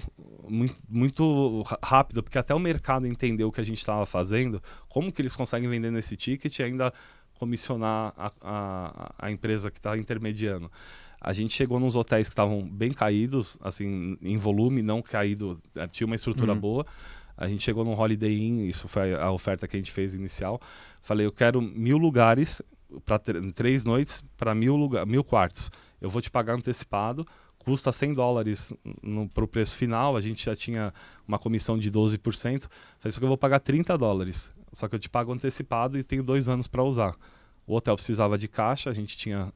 rápido, porque até o mercado entendeu o que a gente estava fazendo, como que eles conseguem vender nesse ticket e ainda comissionar a empresa que está intermediando. A gente chegou nos hotéis que estavam bem caídos, assim, em volume, não caído, tinha uma estrutura boa. A gente chegou num Holiday Inn, isso foi a oferta que a gente fez inicial. Falei, eu quero 1.000 lugares, para 3 noites, para 1.000 quartos. Eu vou te pagar antecipado, custa $100 para o preço final, a gente já tinha uma comissão de 12%. Falei, só que eu vou pagar $30, só que eu te pago antecipado e tenho 2 anos para usar. O hotel precisava de caixa, a gente tinha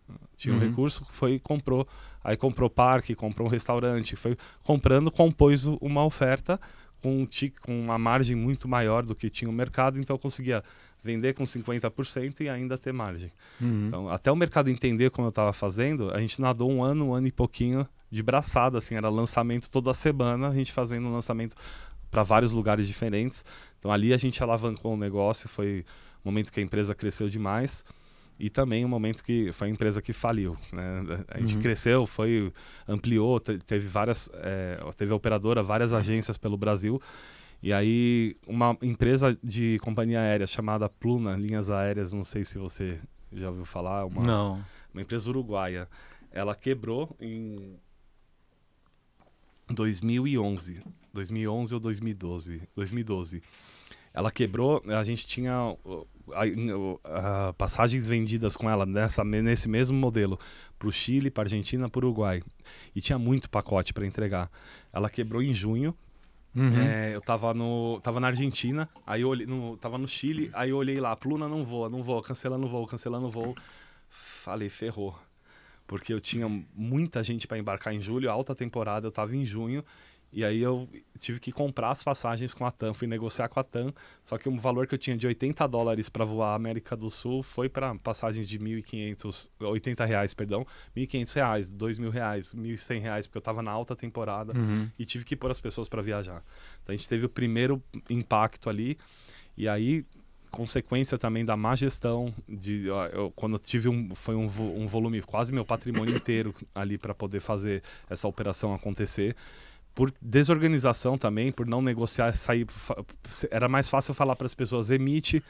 um recurso, comprou parque, comprou um restaurante, foi comprando, compôs uma oferta com uma margem muito maior do que tinha o mercado, então eu conseguia vender com 50% e ainda ter margem. Então, até o mercado entender como eu estava fazendo, a gente nadou um ano e pouquinho de braçada, assim, era lançamento toda semana, a gente fazendo um lançamento para vários lugares diferentes. Então ali a gente alavancou o negócio, foi um momento que a empresa cresceu demais e também um momento que foi a empresa que faliu, né? A gente cresceu, ampliou, teve a operadora, várias agências pelo Brasil. E aí, uma empresa de companhia aérea chamada Pluna Linhas Aéreas, não sei se você já ouviu falar, uma empresa uruguaia, ela quebrou em 2011 ou 2012. Ela quebrou, a gente tinha passagens vendidas com ela nesse mesmo modelo para o Chile, para a Argentina, para o Uruguai. E tinha muito pacote para entregar. Ela quebrou em junho. Eu tava na Argentina, aí eu olhei, tava no Chile, aí eu olhei lá, Pluna não voa, cancelando o voo. Falei, ferrou. Porque eu tinha muita gente para embarcar em julho, alta temporada, eu tava em junho, e aí eu tive que comprar as passagens com a TAM, fui negociar com a TAM, só que o valor que eu tinha de $80 para voar a América do Sul foi para passagens de R$1.500, perdão, R$1.500, R$2.000, R$1.100, porque eu estava na alta temporada e tive que pôr as pessoas para viajar. Então a gente teve o primeiro impacto ali, e aí consequência também da má gestão, quando eu tive foi um volume, quase meu patrimônio inteiro ali para poder fazer essa operação acontecer. Por desorganização também, por não negociar, era mais fácil falar para as pessoas, emite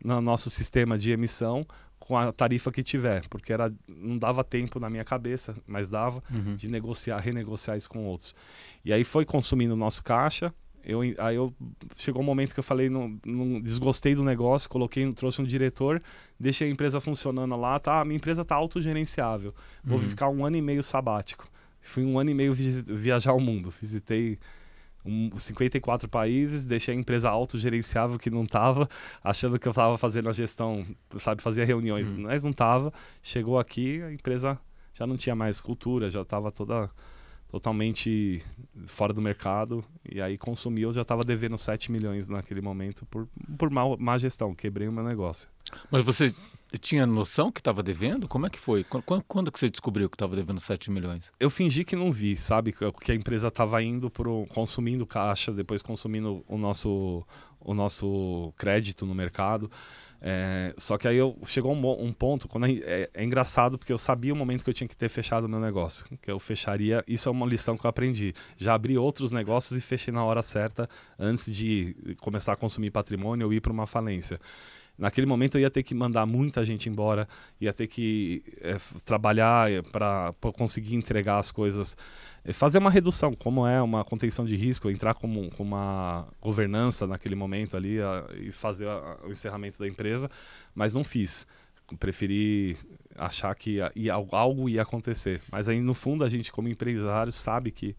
no nosso sistema de emissão com a tarifa que tiver, porque não dava tempo na minha cabeça, mas dava de renegociar isso com outros. E aí foi consumindo o nosso caixa, chegou um momento que eu falei, não desgostei do negócio, trouxe um diretor, deixei a empresa funcionando lá, a minha empresa está autogerenciável, vou ficar 1 ano e meio sabático. Fui 1 ano e meio viajar o mundo. Visitei 54 países, deixei a empresa autogerenciável que não estava, achando que eu estava fazendo a gestão, fazia reuniões, mas não estava. Chegou aqui, a empresa já não tinha mais cultura, já estava totalmente fora do mercado, e aí consumiu, eu já estava devendo 7 milhões naquele momento por má gestão, quebrei o meu negócio. Mas você tinha noção que estava devendo? Como é que foi? Quando que você descobriu que estava devendo 7 milhões? Eu fingi que não vi, sabe? Que a empresa estava indo consumindo caixa, depois consumindo o nosso crédito no mercado. Só que aí chegou um ponto, é engraçado, porque eu sabia o momento que eu tinha que ter fechado o meu negócio, que eu fecharia. Isso é uma lição que eu aprendi. Já abri outros negócios e fechei na hora certa, antes de começar a consumir patrimônio ou ir para uma falência. Naquele momento eu ia ter que mandar muita gente embora, ia ter que trabalhar para conseguir entregar as coisas, fazer uma redução, como é uma contenção de risco, entrar com uma governança naquele momento ali e fazer o encerramento da empresa, mas não fiz. Preferi achar que algo ia acontecer. Mas aí no fundo a gente como empresário sabe que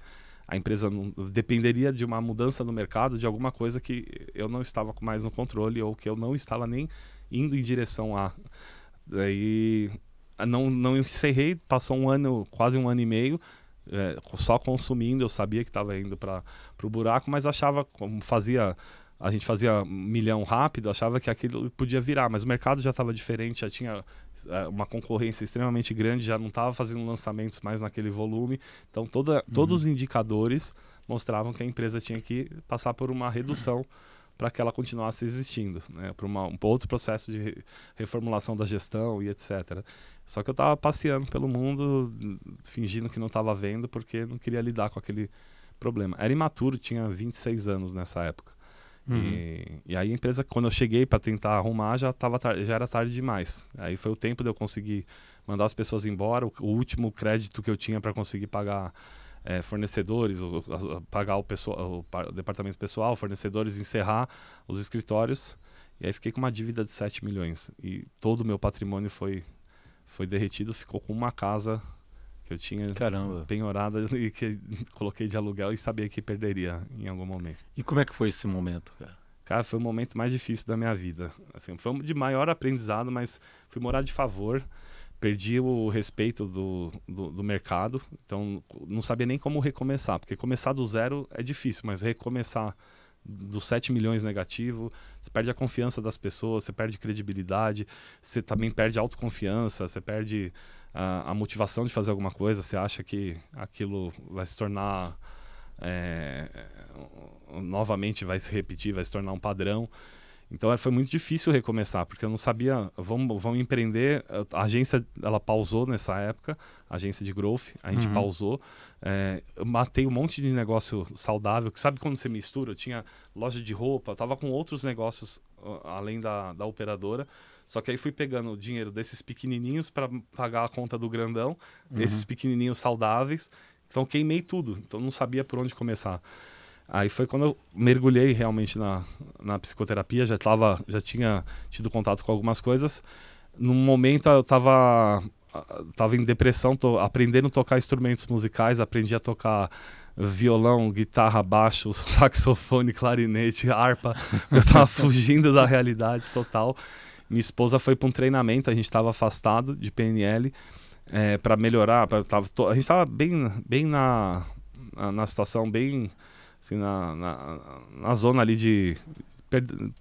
a empresa não dependeria de uma mudança no mercado, de alguma coisa que eu não estava mais no controle ou que eu não estava nem indo em direção a. Daí não encerrei, passou quase um ano e meio, só consumindo. Eu sabia que estava indo para o buraco, mas achava, como a gente fazia 1 milhão rápido, achava que aquilo podia virar, mas o mercado já estava diferente, já tinha uma concorrência extremamente grande, já não estava fazendo lançamentos mais naquele volume, então todos os indicadores mostravam que a empresa tinha que passar por uma redução para que ela continuasse existindo, né? Para um outro processo de reformulação da gestão e etc. Só que eu estava passeando pelo mundo, fingindo que não estava vendo, porque não queria lidar com aquele problema. Era imaturo, tinha 26 anos nessa época. E aí a empresa, quando eu cheguei para tentar arrumar, já era tarde demais. Aí foi o tempo de eu conseguir mandar as pessoas embora, o último crédito que eu tinha para conseguir pagar fornecedores, pagar o departamento pessoal, fornecedores, encerrar os escritórios. E aí fiquei com uma dívida de 7 milhões. E todo o meu patrimônio foi derretido, ficou com uma casa que eu tinha penhorada e que coloquei de aluguel e sabia que perderia em algum momento. E como é que foi esse momento, cara? Cara, foi o momento mais difícil da minha vida. Assim, foi de maior aprendizado, mas fui morar de favor, perdi o respeito do mercado, então não sabia nem como recomeçar, porque começar do zero é difícil, mas recomeçar dos 7 milhões negativo, você perde a confiança das pessoas, você perde credibilidade, você também perde a autoconfiança, você perde a motivação de fazer alguma coisa, você acha que aquilo vai se tornar novamente, vai se repetir, vai se tornar um padrão. Então foi muito difícil recomeçar, porque eu não sabia, vamos empreender. A agência, ela pausou nessa época, a agência de growth, a gente pausou. Eu matei um monte de negócio saudável, que sabe quando você mistura? Eu tinha loja de roupa, eu tava com outros negócios além da operadora, só que aí fui pegando o dinheiro desses pequenininhos para pagar a conta do grandão, esses pequenininhos saudáveis, então queimei tudo, então não sabia por onde começar. Aí foi quando eu mergulhei realmente na psicoterapia, já tinha tido contato com algumas coisas. Num momento eu estava em depressão, aprendendo a tocar instrumentos musicais, aprendi a tocar violão, guitarra, baixo, saxofone, clarinete, harpa. Eu estava fugindo da realidade total. Minha esposa foi para um treinamento, a gente estava afastado de PNL para melhorar. A gente estava bem na situação, bem... Assim, na zona ali de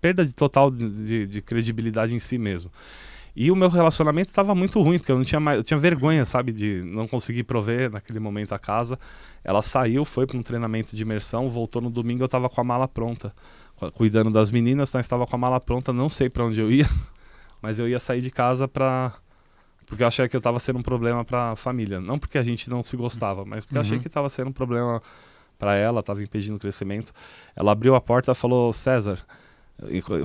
perda total de credibilidade em si mesmo. E o meu relacionamento estava muito ruim, porque eu tinha vergonha, sabe, de não conseguir prover naquele momento a casa. Ela saiu, foi para um treinamento de imersão, voltou no domingo, eu estava com a mala pronta, cuidando das meninas, então eu estava com a mala pronta, não sei para onde eu ia, mas eu ia sair de casa porque eu achei que eu estava sendo um problema para a família. Não porque a gente não se gostava, mas porque eu achei que estava sendo um problema para ela, estava impedindo o crescimento. Ela abriu a porta e falou: César,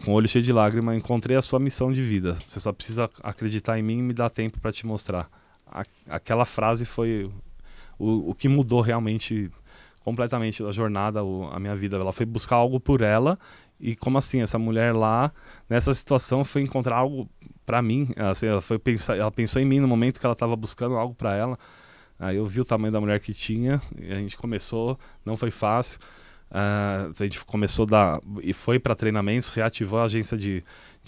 com o olho cheio de lágrima, encontrei a sua missão de vida. Você só precisa acreditar em mim e me dar tempo para te mostrar. Aquela frase foi o que mudou realmente, completamente a jornada, a minha vida. Ela foi buscar algo por ela. E como assim, essa mulher lá, nessa situação, foi encontrar algo para mim. Assim, ela pensou em mim no momento que ela estava buscando algo para ela. Aí eu vi o tamanho da mulher que tinha e a gente começou, não foi fácil. A gente começou e foi para treinamentos, reativou a agência de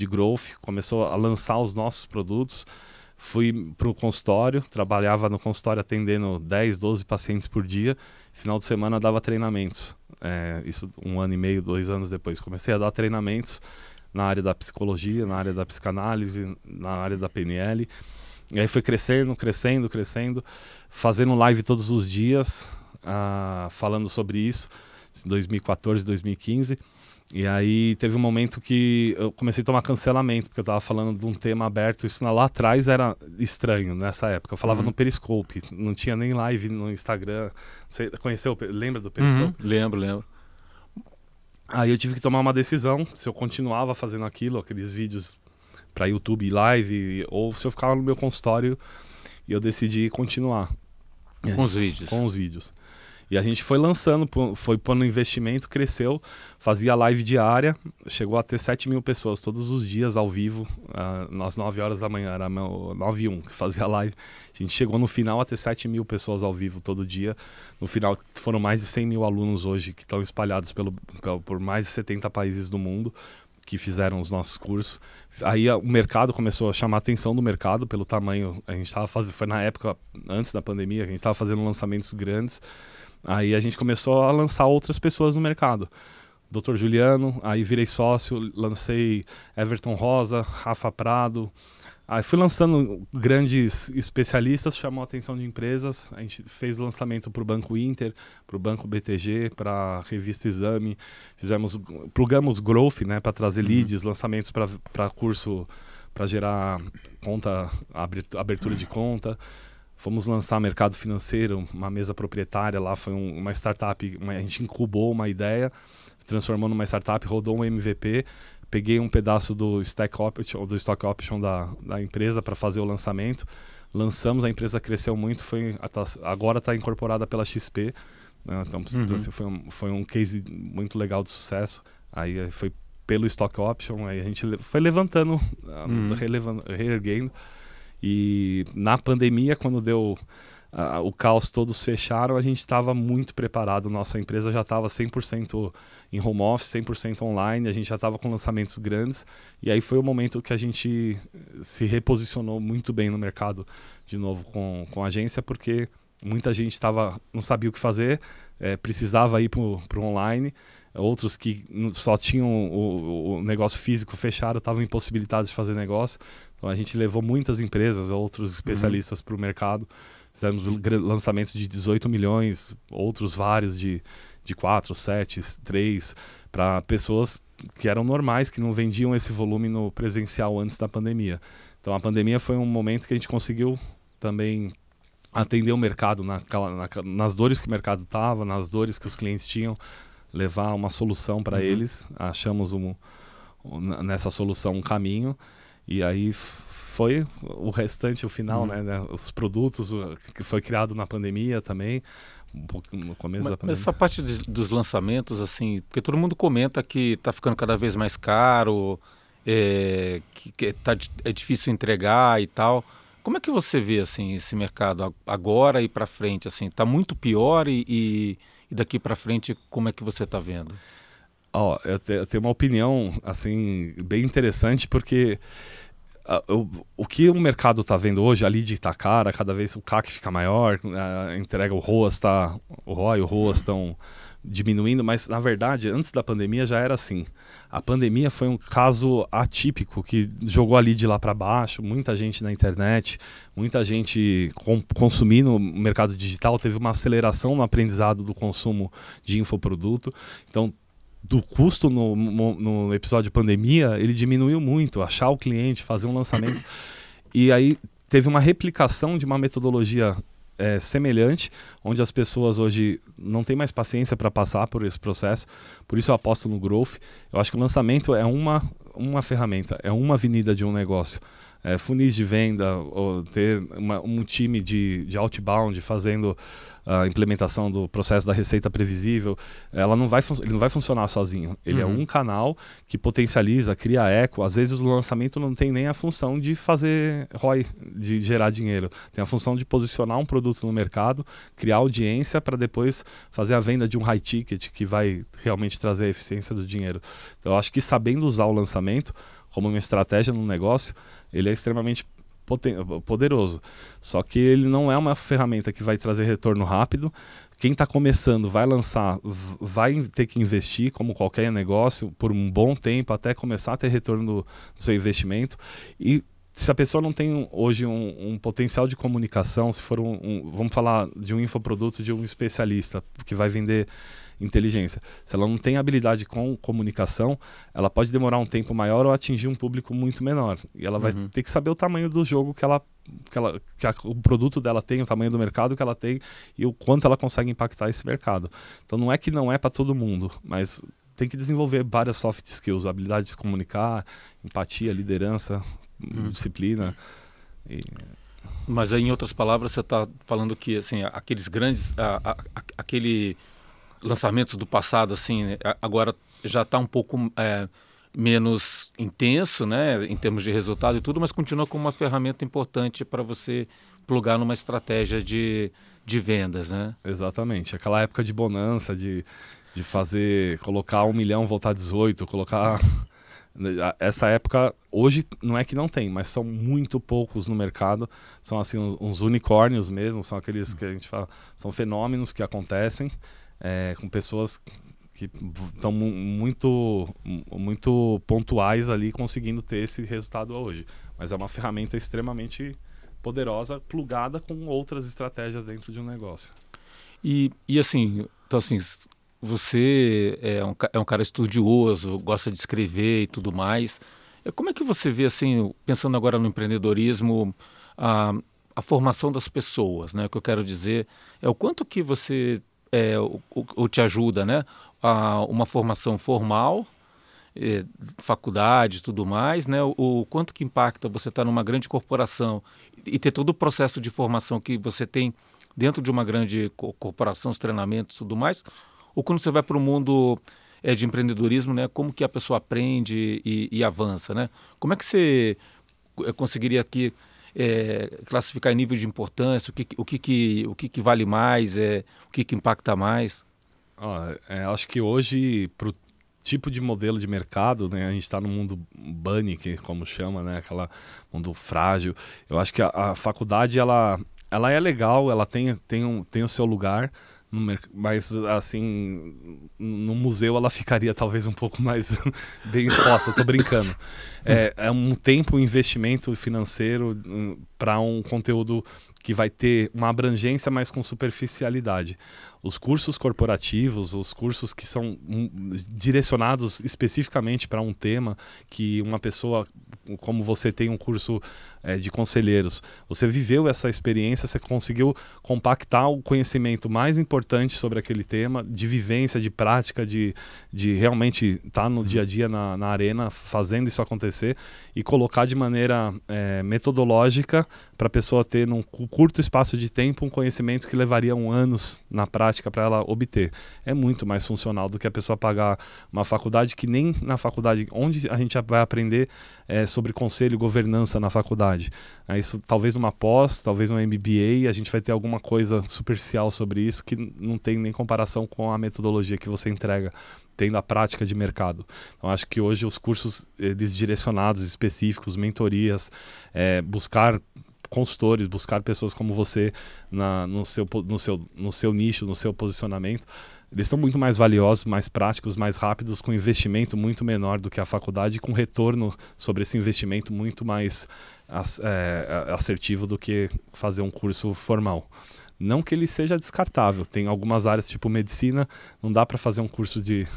growth, começou a lançar os nossos produtos. Fui para o consultório, trabalhava no consultório atendendo 10, 12 pacientes por dia. Final de semana dava treinamentos. Isso 1 ano e meio, 2 anos depois. Comecei a dar treinamentos na área da psicologia, na área da psicanálise, na área da PNL. E aí foi crescendo, fazendo live todos os dias, falando sobre isso, em 2014, 2015. E aí teve um momento que eu comecei a tomar cancelamento, porque eu estava falando de um tema aberto. Isso lá atrás era estranho, nessa época. Eu falava no Periscope, não tinha nem live no Instagram. Você conheceu, lembra do Periscope? Lembro. Aí eu tive que tomar uma decisão, se eu continuava fazendo aqueles vídeos para YouTube live, ou se eu ficava no meu consultório, e eu decidi continuar. Com os vídeos? Com os vídeos. E a gente foi lançando, foi pondo investimento, cresceu, fazia live diária, chegou a ter 7 mil pessoas todos os dias ao vivo, às 9 horas da manhã, era 9h01 que fazia live. A gente chegou no final a ter 7 mil pessoas ao vivo todo dia. No final foram mais de 100 mil alunos hoje que estão espalhados por mais de 70 países do mundo que fizeram os nossos cursos. Aí o mercado começou a chamar a atenção do mercado pelo tamanho. A gente estava fazendo, foi na época antes da pandemia, a gente estava fazendo lançamentos grandes. Aí a gente começou a lançar outras pessoas no mercado. Dr. Juliano, aí virei sócio, lancei Everton Rosa, Rafa Prado. Aí fui lançando grandes especialistas, chamou a atenção de empresas. A gente fez lançamento para o Banco Inter, para o Banco BTG, para a revista Exame. Plugamos Growth, né, para trazer leads, lançamentos para curso, para gerar conta, abertura de conta. Fomos lançar mercado financeiro, uma mesa proprietária lá, foi uma startup, a gente incubou uma ideia, transformou numa startup, rodou um MVP, peguei um pedaço do stock option da empresa para fazer o lançamento, lançamos, a empresa cresceu muito, agora está incorporada pela XP, né? Então assim, foi um case muito legal de sucesso. Aí foi pelo stock option, aí a gente foi levantando, reerguendo. E na pandemia, quando deu o caos, todos fecharam, a gente estava muito preparado. Nossa empresa já estava 100% em home office, 100% online, a gente já estava com lançamentos grandes. E aí foi o momento que a gente se reposicionou muito bem no mercado, de novo, com a agência, porque muita gente não sabia o que fazer, precisava ir para o online. Outros que só tinham o negócio físico fechado estavam impossibilitados de fazer negócio. Então a gente levou muitas empresas, outros especialistas para o mercado. Fizemos lançamentos de 18 milhões, outros vários de 4, 7, 3, para pessoas que eram normais, que não vendiam esse volume no presencial antes da pandemia. Então a pandemia foi um momento que a gente conseguiu também atender o mercado nas dores que o mercado estava, nas dores que os clientes tinham, levar uma solução para eles. Achamos nessa solução um caminho, e aí foi o restante, o final, né? Os produtos que foi criado na pandemia também, um pouco no começo da pandemia. Mas essa parte dos lançamentos, assim, porque todo mundo comenta que está ficando cada vez mais caro, é difícil entregar e tal. Como é que você vê assim esse mercado agora e para frente? Assim, está muito pior e daqui para frente, como é que você está vendo? Eu tenho uma opinião assim bem interessante, porque o que o mercado está vendo hoje, a lead está cara, cada vez o CAC fica maior, a entrega, o ROAS estão diminuindo, mas na verdade antes da pandemia já era assim. A pandemia foi um caso atípico que jogou a lead lá para baixo, muita gente na internet, muita gente consumindo o mercado digital, teve uma aceleração no aprendizado do consumo de infoproduto. Então, do custo no episódio pandemia, ele diminuiu muito, achar o cliente, fazer um lançamento. E aí teve uma replicação de uma metodologia semelhante, onde as pessoas hoje não têm mais paciência para passar por esse processo. Por isso eu aposto no Growth. Eu acho que o lançamento é uma ferramenta, é uma avenida de um negócio. Funis de venda, ou ter um time de outbound fazendo a implementação do processo da receita previsível, ele não vai funcionar sozinho. Ele é um canal que potencializa, cria eco. Às vezes o lançamento não tem nem a função de fazer ROI, de gerar dinheiro. Tem a função de posicionar um produto no mercado, criar audiência para depois fazer a venda de um high ticket que vai realmente trazer a eficiência do dinheiro. Então, eu acho que sabendo usar o lançamento como uma estratégia no negócio, ele é extremamente poderoso. Só que ele não é uma ferramenta que vai trazer retorno rápido. Quem está começando vai lançar, vai ter que investir, como qualquer negócio, por um bom tempo, até começar a ter retorno do seu investimento. E se a pessoa não tem hoje um potencial de comunicação, se for vamos falar de um infoproduto de um especialista que vai vender inteligência, se ela não tem habilidade com comunicação, ela pode demorar um tempo maior ou atingir um público muito menor. E ela vai ter que saber o tamanho do jogo o produto dela tem, o tamanho do mercado que ela tem e o quanto ela consegue impactar esse mercado. Então não é que não é para todo mundo, mas tem que desenvolver várias soft skills, habilidade de se comunicar, empatia, liderança, disciplina. Mas aí, em outras palavras, você está falando que assim, aqueles grandes, aquele lançamentos do passado, assim, agora já está um pouco menos intenso, né, em termos de resultado e tudo, mas continua como uma ferramenta importante para você plugar numa estratégia de vendas, né? Exatamente. Aquela época de bonança, de colocar 1 milhão, voltar 18, colocar... Essa época, hoje, não é que não tem, mas são muito poucos no mercado. São, assim, uns unicórnios mesmo, são aqueles que a gente fala, são fenômenos que acontecem com pessoas que estão muito pontuais ali conseguindo ter esse resultado hoje. Mas é uma ferramenta extremamente poderosa, plugada com outras estratégias dentro de um negócio. E assim, então assim, você é um cara estudioso, gosta de escrever e tudo mais. Como é que você vê, assim, pensando agora no empreendedorismo, a formação das pessoas, né? O que eu quero dizer é o quanto que você ou te ajuda, né? A uma formação formal, faculdade e tudo mais, né? O quanto que impacta você estar numa grande corporação e ter todo o processo de formação que você tem dentro de uma grande corporação, os treinamentos e tudo mais, ou quando você vai para o mundo de empreendedorismo, né? Como que a pessoa aprende e avança, né? Como é que você conseguiria aqui classificar em nível de importância, o que vale mais, o que impacta mais? Acho que hoje, para o tipo de modelo de mercado, né, a gente está no mundo bunny, que como chama, né, aquela mundo frágil. Eu acho que a faculdade ela é legal, ela tem o seu lugar, mas assim, no museu ela ficaria talvez um pouco mais bem exposta, tô brincando. É um tempo, um investimento financeiro para um conteúdo que vai ter uma abrangência, mas com superficialidade. Os cursos corporativos, os cursos que são direcionados especificamente para um tema, que uma pessoa, como você tem um curso de conselheiros, você viveu essa experiência, você conseguiu compactar o conhecimento mais importante sobre aquele tema, de vivência, de prática, de realmente estar no dia a dia na arena, fazendo isso acontecer e colocar de maneira metodológica para a pessoa ter, num curto espaço de tempo, um conhecimento que levaria anos na prática para ela obter. É muito mais funcional do que a pessoa pagar uma faculdade que nem na faculdade, onde a gente vai aprender sobre conselho e governança na faculdade. Isso talvez uma pós, talvez um MBA, a gente vai ter alguma coisa superficial sobre isso que não tem nem comparação com a metodologia que você entrega tendo a prática de mercado. Então, acho que hoje os cursos direcionados, específicos, mentorias, buscar consultores, buscar pessoas como você no seu nicho, no seu posicionamento, eles são muito mais valiosos, mais práticos, mais rápidos, com investimento muito menor do que a faculdade, com retorno sobre esse investimento muito mais assertivo do que fazer um curso formal. Não que ele seja descartável, tem algumas áreas tipo medicina, não dá para fazer um curso de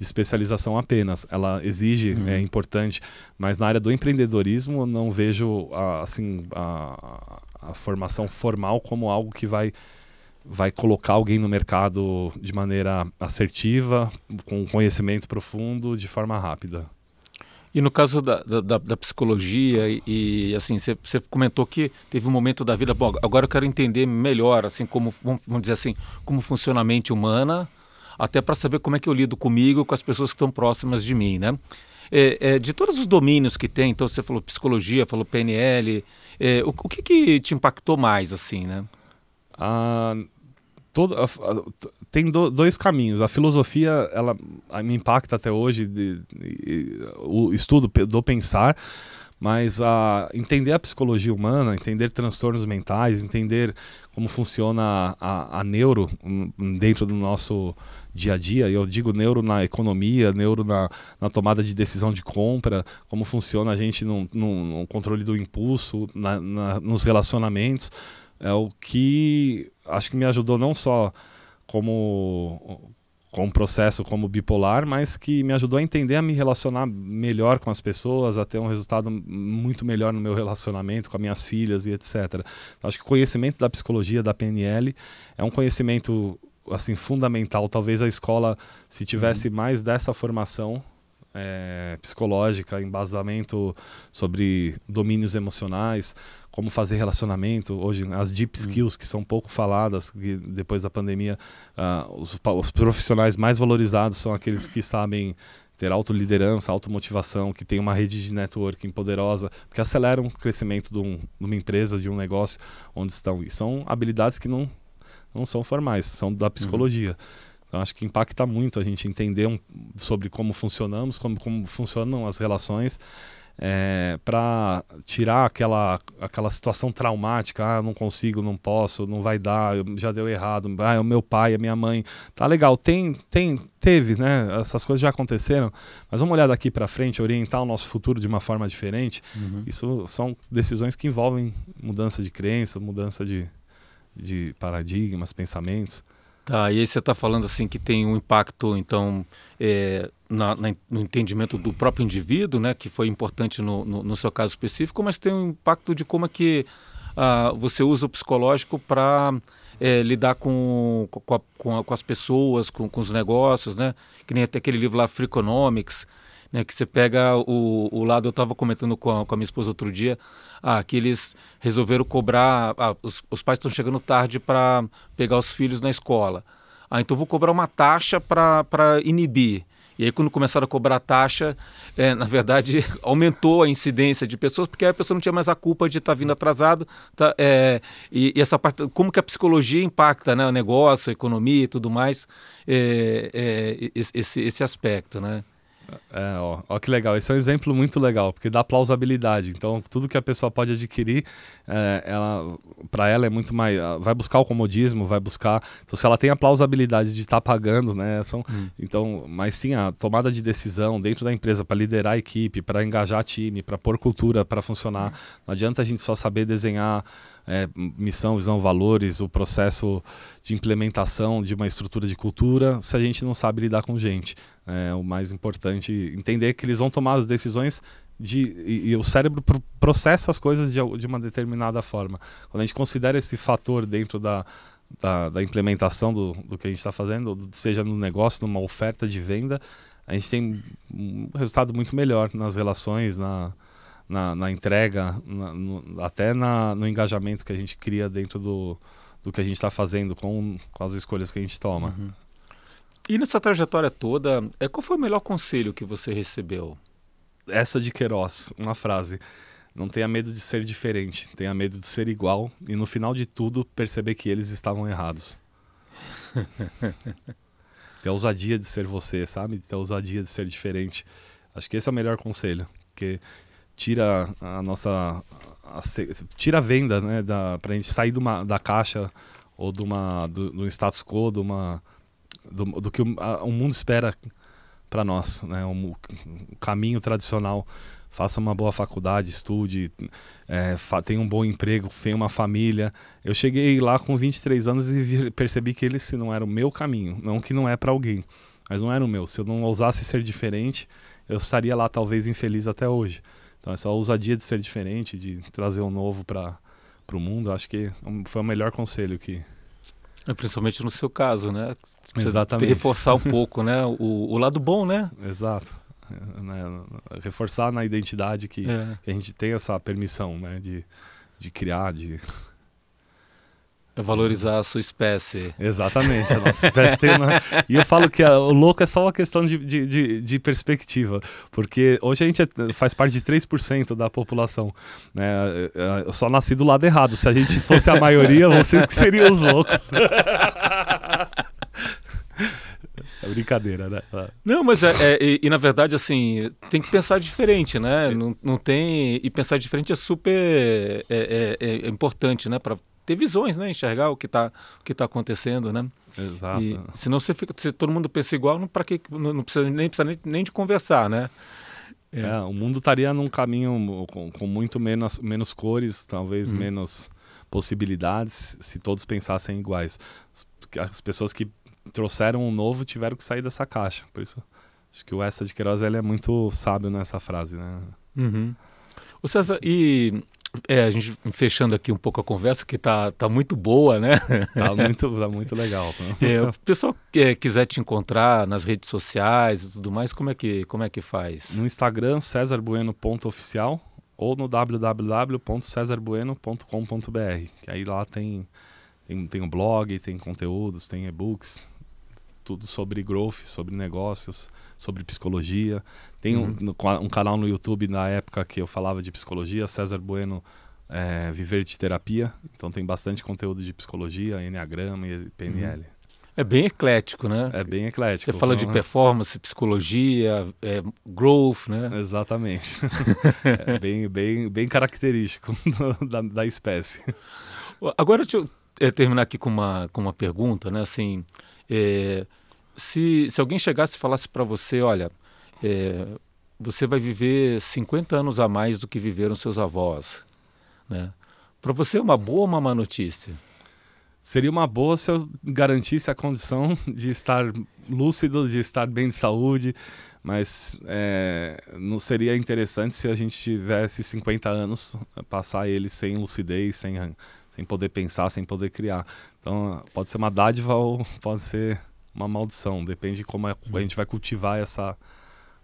especialização apenas, ela exige, é importante, mas na área do empreendedorismo eu não vejo a formação formal como algo que vai colocar alguém no mercado de maneira assertiva, com conhecimento profundo, de forma rápida. E no caso da psicologia, e assim, você comentou que teve um momento da vida, bom, agora eu quero entender melhor, assim, como, vamos dizer assim, como funciona a mente humana, até para saber como é que eu lido comigo e com as pessoas que estão próximas de mim, né? De todos os domínios que tem, então você falou psicologia, falou PNL, o que te impactou mais, assim, né? Tem dois caminhos. A filosofia, ela me impacta até hoje, o estudo do pensar, mas entender a psicologia humana, entender transtornos mentais, entender como funciona a neuro dentro do nosso dia a dia. Eu digo neuro na economia, neuro na tomada de decisão de compra, como funciona a gente no controle do impulso, nos relacionamentos. É o que acho que me ajudou não só como um processo como bipolar, mas que me ajudou a entender, a me relacionar melhor com as pessoas, a ter um resultado muito melhor no meu relacionamento com as minhas filhas e etc. Então, acho que o conhecimento da psicologia, da PNL, é um conhecimento assim, fundamental. Talvez a escola, se tivesse mais dessa formação psicológica, embasamento sobre domínios emocionais, como fazer relacionamento. Hoje, as deep skills, que são pouco faladas, que depois da pandemia, os profissionais mais valorizados são aqueles que sabem ter autoliderança, automotivação, que tem uma rede de networking poderosa, que aceleram o crescimento de uma empresa, de um negócio onde estão. E são habilidades que não são formais, são da psicologia. Então, acho que impacta muito a gente entender sobre como funcionamos, como funcionam as relações, para tirar aquela situação traumática. Não consigo, não posso, não vai dar, já deu errado, é o meu pai, a minha mãe. Tá legal, teve, né? Essas coisas já aconteceram, mas vamos olhar daqui para frente, orientar o nosso futuro de uma forma diferente. Isso são decisões que envolvem mudança de crença, mudança de paradigmas, pensamentos. Tá, e aí você está falando assim que tem um impacto, então, no entendimento do próprio indivíduo, né, que foi importante no seu caso específico, mas tem um impacto de como é que você usa o psicológico para lidar com as pessoas, com os negócios, né? Que nem até aquele livro lá, Freakonomics, né, que você pega o lado. Eu estava comentando com a minha esposa outro dia, que eles resolveram cobrar, os pais estão chegando tarde para pegar os filhos na escola, então vou cobrar uma taxa para inibir. E aí, quando começaram a cobrar a taxa, na verdade, aumentou a incidência de pessoas, porque aí a pessoa não tinha mais a culpa de estar vindo atrasado. E essa parte, como que a psicologia impacta, né, o negócio, a economia e tudo mais, esse aspecto, né? Ó, que legal. Esse é um exemplo muito legal, porque dá plausibilidade. Então, tudo que a pessoa pode adquirir, para ela é muito mais... vai buscar o comodismo, vai buscar... Então, se ela tem a plausibilidade de estar pagando, né? Então, mas sim, a tomada de decisão dentro da empresa para liderar a equipe, para engajar time, para pôr cultura para funcionar. Não adianta a gente só saber desenhar missão, visão, valores, o processo de implementação de uma estrutura de cultura, se a gente não sabe lidar com gente. O mais importante, entender que eles vão tomar as decisões e o cérebro processa as coisas de uma determinada forma. Quando a gente considera esse fator dentro da implementação do que a gente está fazendo, seja no negócio, numa oferta de venda, a gente tem um resultado muito melhor nas relações, na entrega, até no engajamento que a gente cria dentro do que a gente está fazendo com as escolhas que a gente toma. E nessa trajetória toda, qual foi o melhor conselho que você recebeu? Essa de Queiroz, uma frase: não tenha medo de ser diferente, tenha medo de ser igual e no final de tudo perceber que eles estavam errados. Ter a ousadia de ser você, sabe? Ter a ousadia de ser diferente. Acho que esse é o melhor conselho, porque tira tira a venda, né, pra gente sair da caixa ou do status quo, do que o mundo espera para nós, né? O caminho tradicional. Faça uma boa faculdade, estude, tenha um bom emprego, tenha uma família. Eu cheguei lá com 23 anos e percebi que esse não era o meu caminho, não que não é para alguém, mas não era o meu. Se eu não ousasse ser diferente, eu estaria lá talvez infeliz até hoje. Então essa ousadia de ser diferente, de trazer o novo para o mundo, acho que foi o melhor conselho que... Principalmente no seu caso, né? Precisa Exatamente. Reforçar um pouco, né? O lado bom, né? Exato. Reforçar na identidade que a gente tem essa permissão, né? De criar, valorizar a sua espécie. Exatamente, a nossa espécie tem E eu falo que o louco é só uma questão de perspectiva, porque hoje a gente faz parte de 3% da população, né? Eu só nasci do lado errado. Se a gente fosse a maioria, vocês que seriam os loucos. Brincadeira, né? Não, mas na verdade, assim, tem que pensar diferente, né? Não tem... E pensar diferente é super importante, né? Para ter visões, né? Enxergar o que tá acontecendo, né? Exato. E, senão se todo mundo pensa igual, não precisa nem de conversar, né? O mundo estaria num caminho com muito menos cores, talvez menos possibilidades, se todos pensassem iguais. As pessoas que trouxeram o novo tiveram que sair dessa caixa. Por isso, acho que o Essa de Queiroz ele é muito sábio nessa frase, né? Uhum. O César, a gente fechando aqui um pouco a conversa, que tá muito boa, né? Tá muito legal. O pessoal que quiser te encontrar nas redes sociais e tudo mais, como é que faz? No Instagram, cesarbueno.oficial ou no www.cesarbueno.com.br, que aí lá tem um blog, tem conteúdos, tem e-books, tudo sobre growth, sobre negócios, sobre psicologia. Tem um canal no YouTube na época que eu falava de psicologia, César Bueno Viver de Terapia. Então tem bastante conteúdo de psicologia, Enneagrama e PNL. É bem eclético, né? É bem eclético. Você fala de performance, psicologia, growth, né? Exatamente. É bem característico da espécie. Agora deixa eu terminar aqui com uma pergunta, né? Assim, se alguém chegasse e falasse para você, olha, você vai viver 50 anos a mais do que viveram seus avós, né? Para você é uma boa ou uma má notícia? Seria uma boa se eu garantisse a condição de estar lúcido, de estar bem de saúde, mas não seria interessante se a gente tivesse 50 anos, passar ele sem lucidez, sem poder pensar, sem poder criar. Então pode ser uma dádiva ou pode ser uma maldição, depende de como a gente vai cultivar essa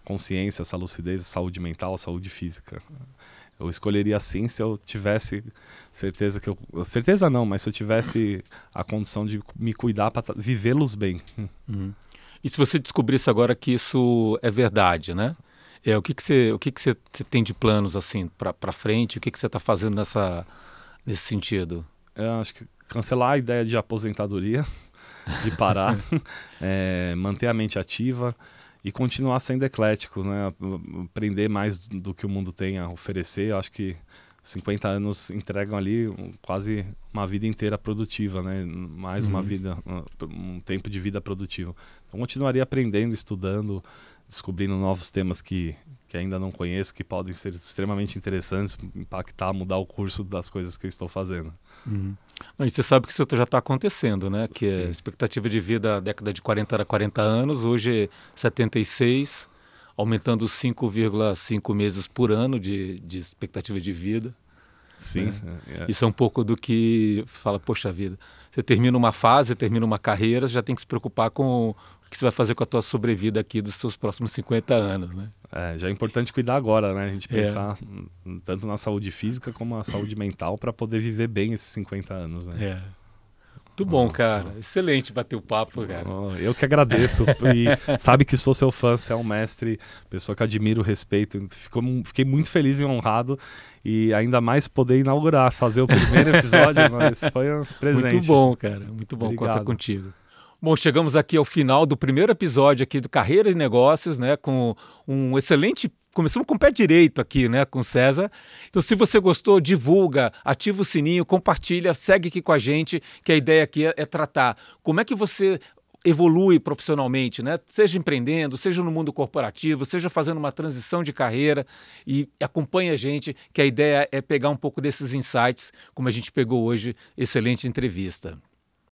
consciência, essa lucidez, a saúde mental, a saúde física. Eu escolheria assim se eu tivesse certeza certeza não, mas se eu tivesse a condição de me cuidar para vivê-los bem. E se você descobrisse agora que isso é verdade, né? O que você tem de planos assim para frente? O que você está fazendo nesse sentido? Eu acho que cancelar a ideia de aposentadoria, de parar, manter a mente ativa e continuar sendo eclético, né? Aprender mais do que o mundo tem a oferecer. Eu acho que 50 anos entregam ali quase uma vida inteira produtiva, né? Mais uma vida, um tempo de vida produtivo. Então continuaria aprendendo, estudando, descobrindo novos temas que ainda não conheço, que podem ser extremamente interessantes, impactar, mudar o curso das coisas que eu estou fazendo. E você sabe que isso já está acontecendo, né? Que a expectativa de vida, década de 40 era 40 anos, hoje é 76, aumentando 5,5 meses por ano de expectativa de vida. Sim. Né? Isso é um pouco do que fala, poxa vida, você termina uma fase, termina uma carreira, você já tem que se preocupar com o que você vai fazer com a tua sobrevida aqui dos seus próximos 50 anos, né? Já é importante cuidar agora, né? A gente pensar tanto na saúde física como na saúde mental para poder viver bem esses 50 anos, né? Muito bom, cara. Excelente bater o papo, cara. Eu que agradeço. E sabe que sou seu fã, você é um mestre, pessoa que admiro, respeito. Fiquei muito feliz e honrado. E ainda mais poder inaugurar, fazer o primeiro episódio. Esse foi um presente. Muito bom, cara. Muito bom contar contigo. Bom, chegamos aqui ao final do primeiro episódio aqui do Carreira e Negócios, né? Com um excelente... Começamos com o pé direito aqui, né, com o César. Então, se você gostou, divulga, ativa o sininho, compartilha, segue aqui com a gente, que a ideia aqui é tratar como é que você evolui profissionalmente, né? Seja empreendendo, seja no mundo corporativo, seja fazendo uma transição de carreira, e acompanhe a gente, que a ideia é pegar um pouco desses insights, como a gente pegou hoje. Excelente entrevista.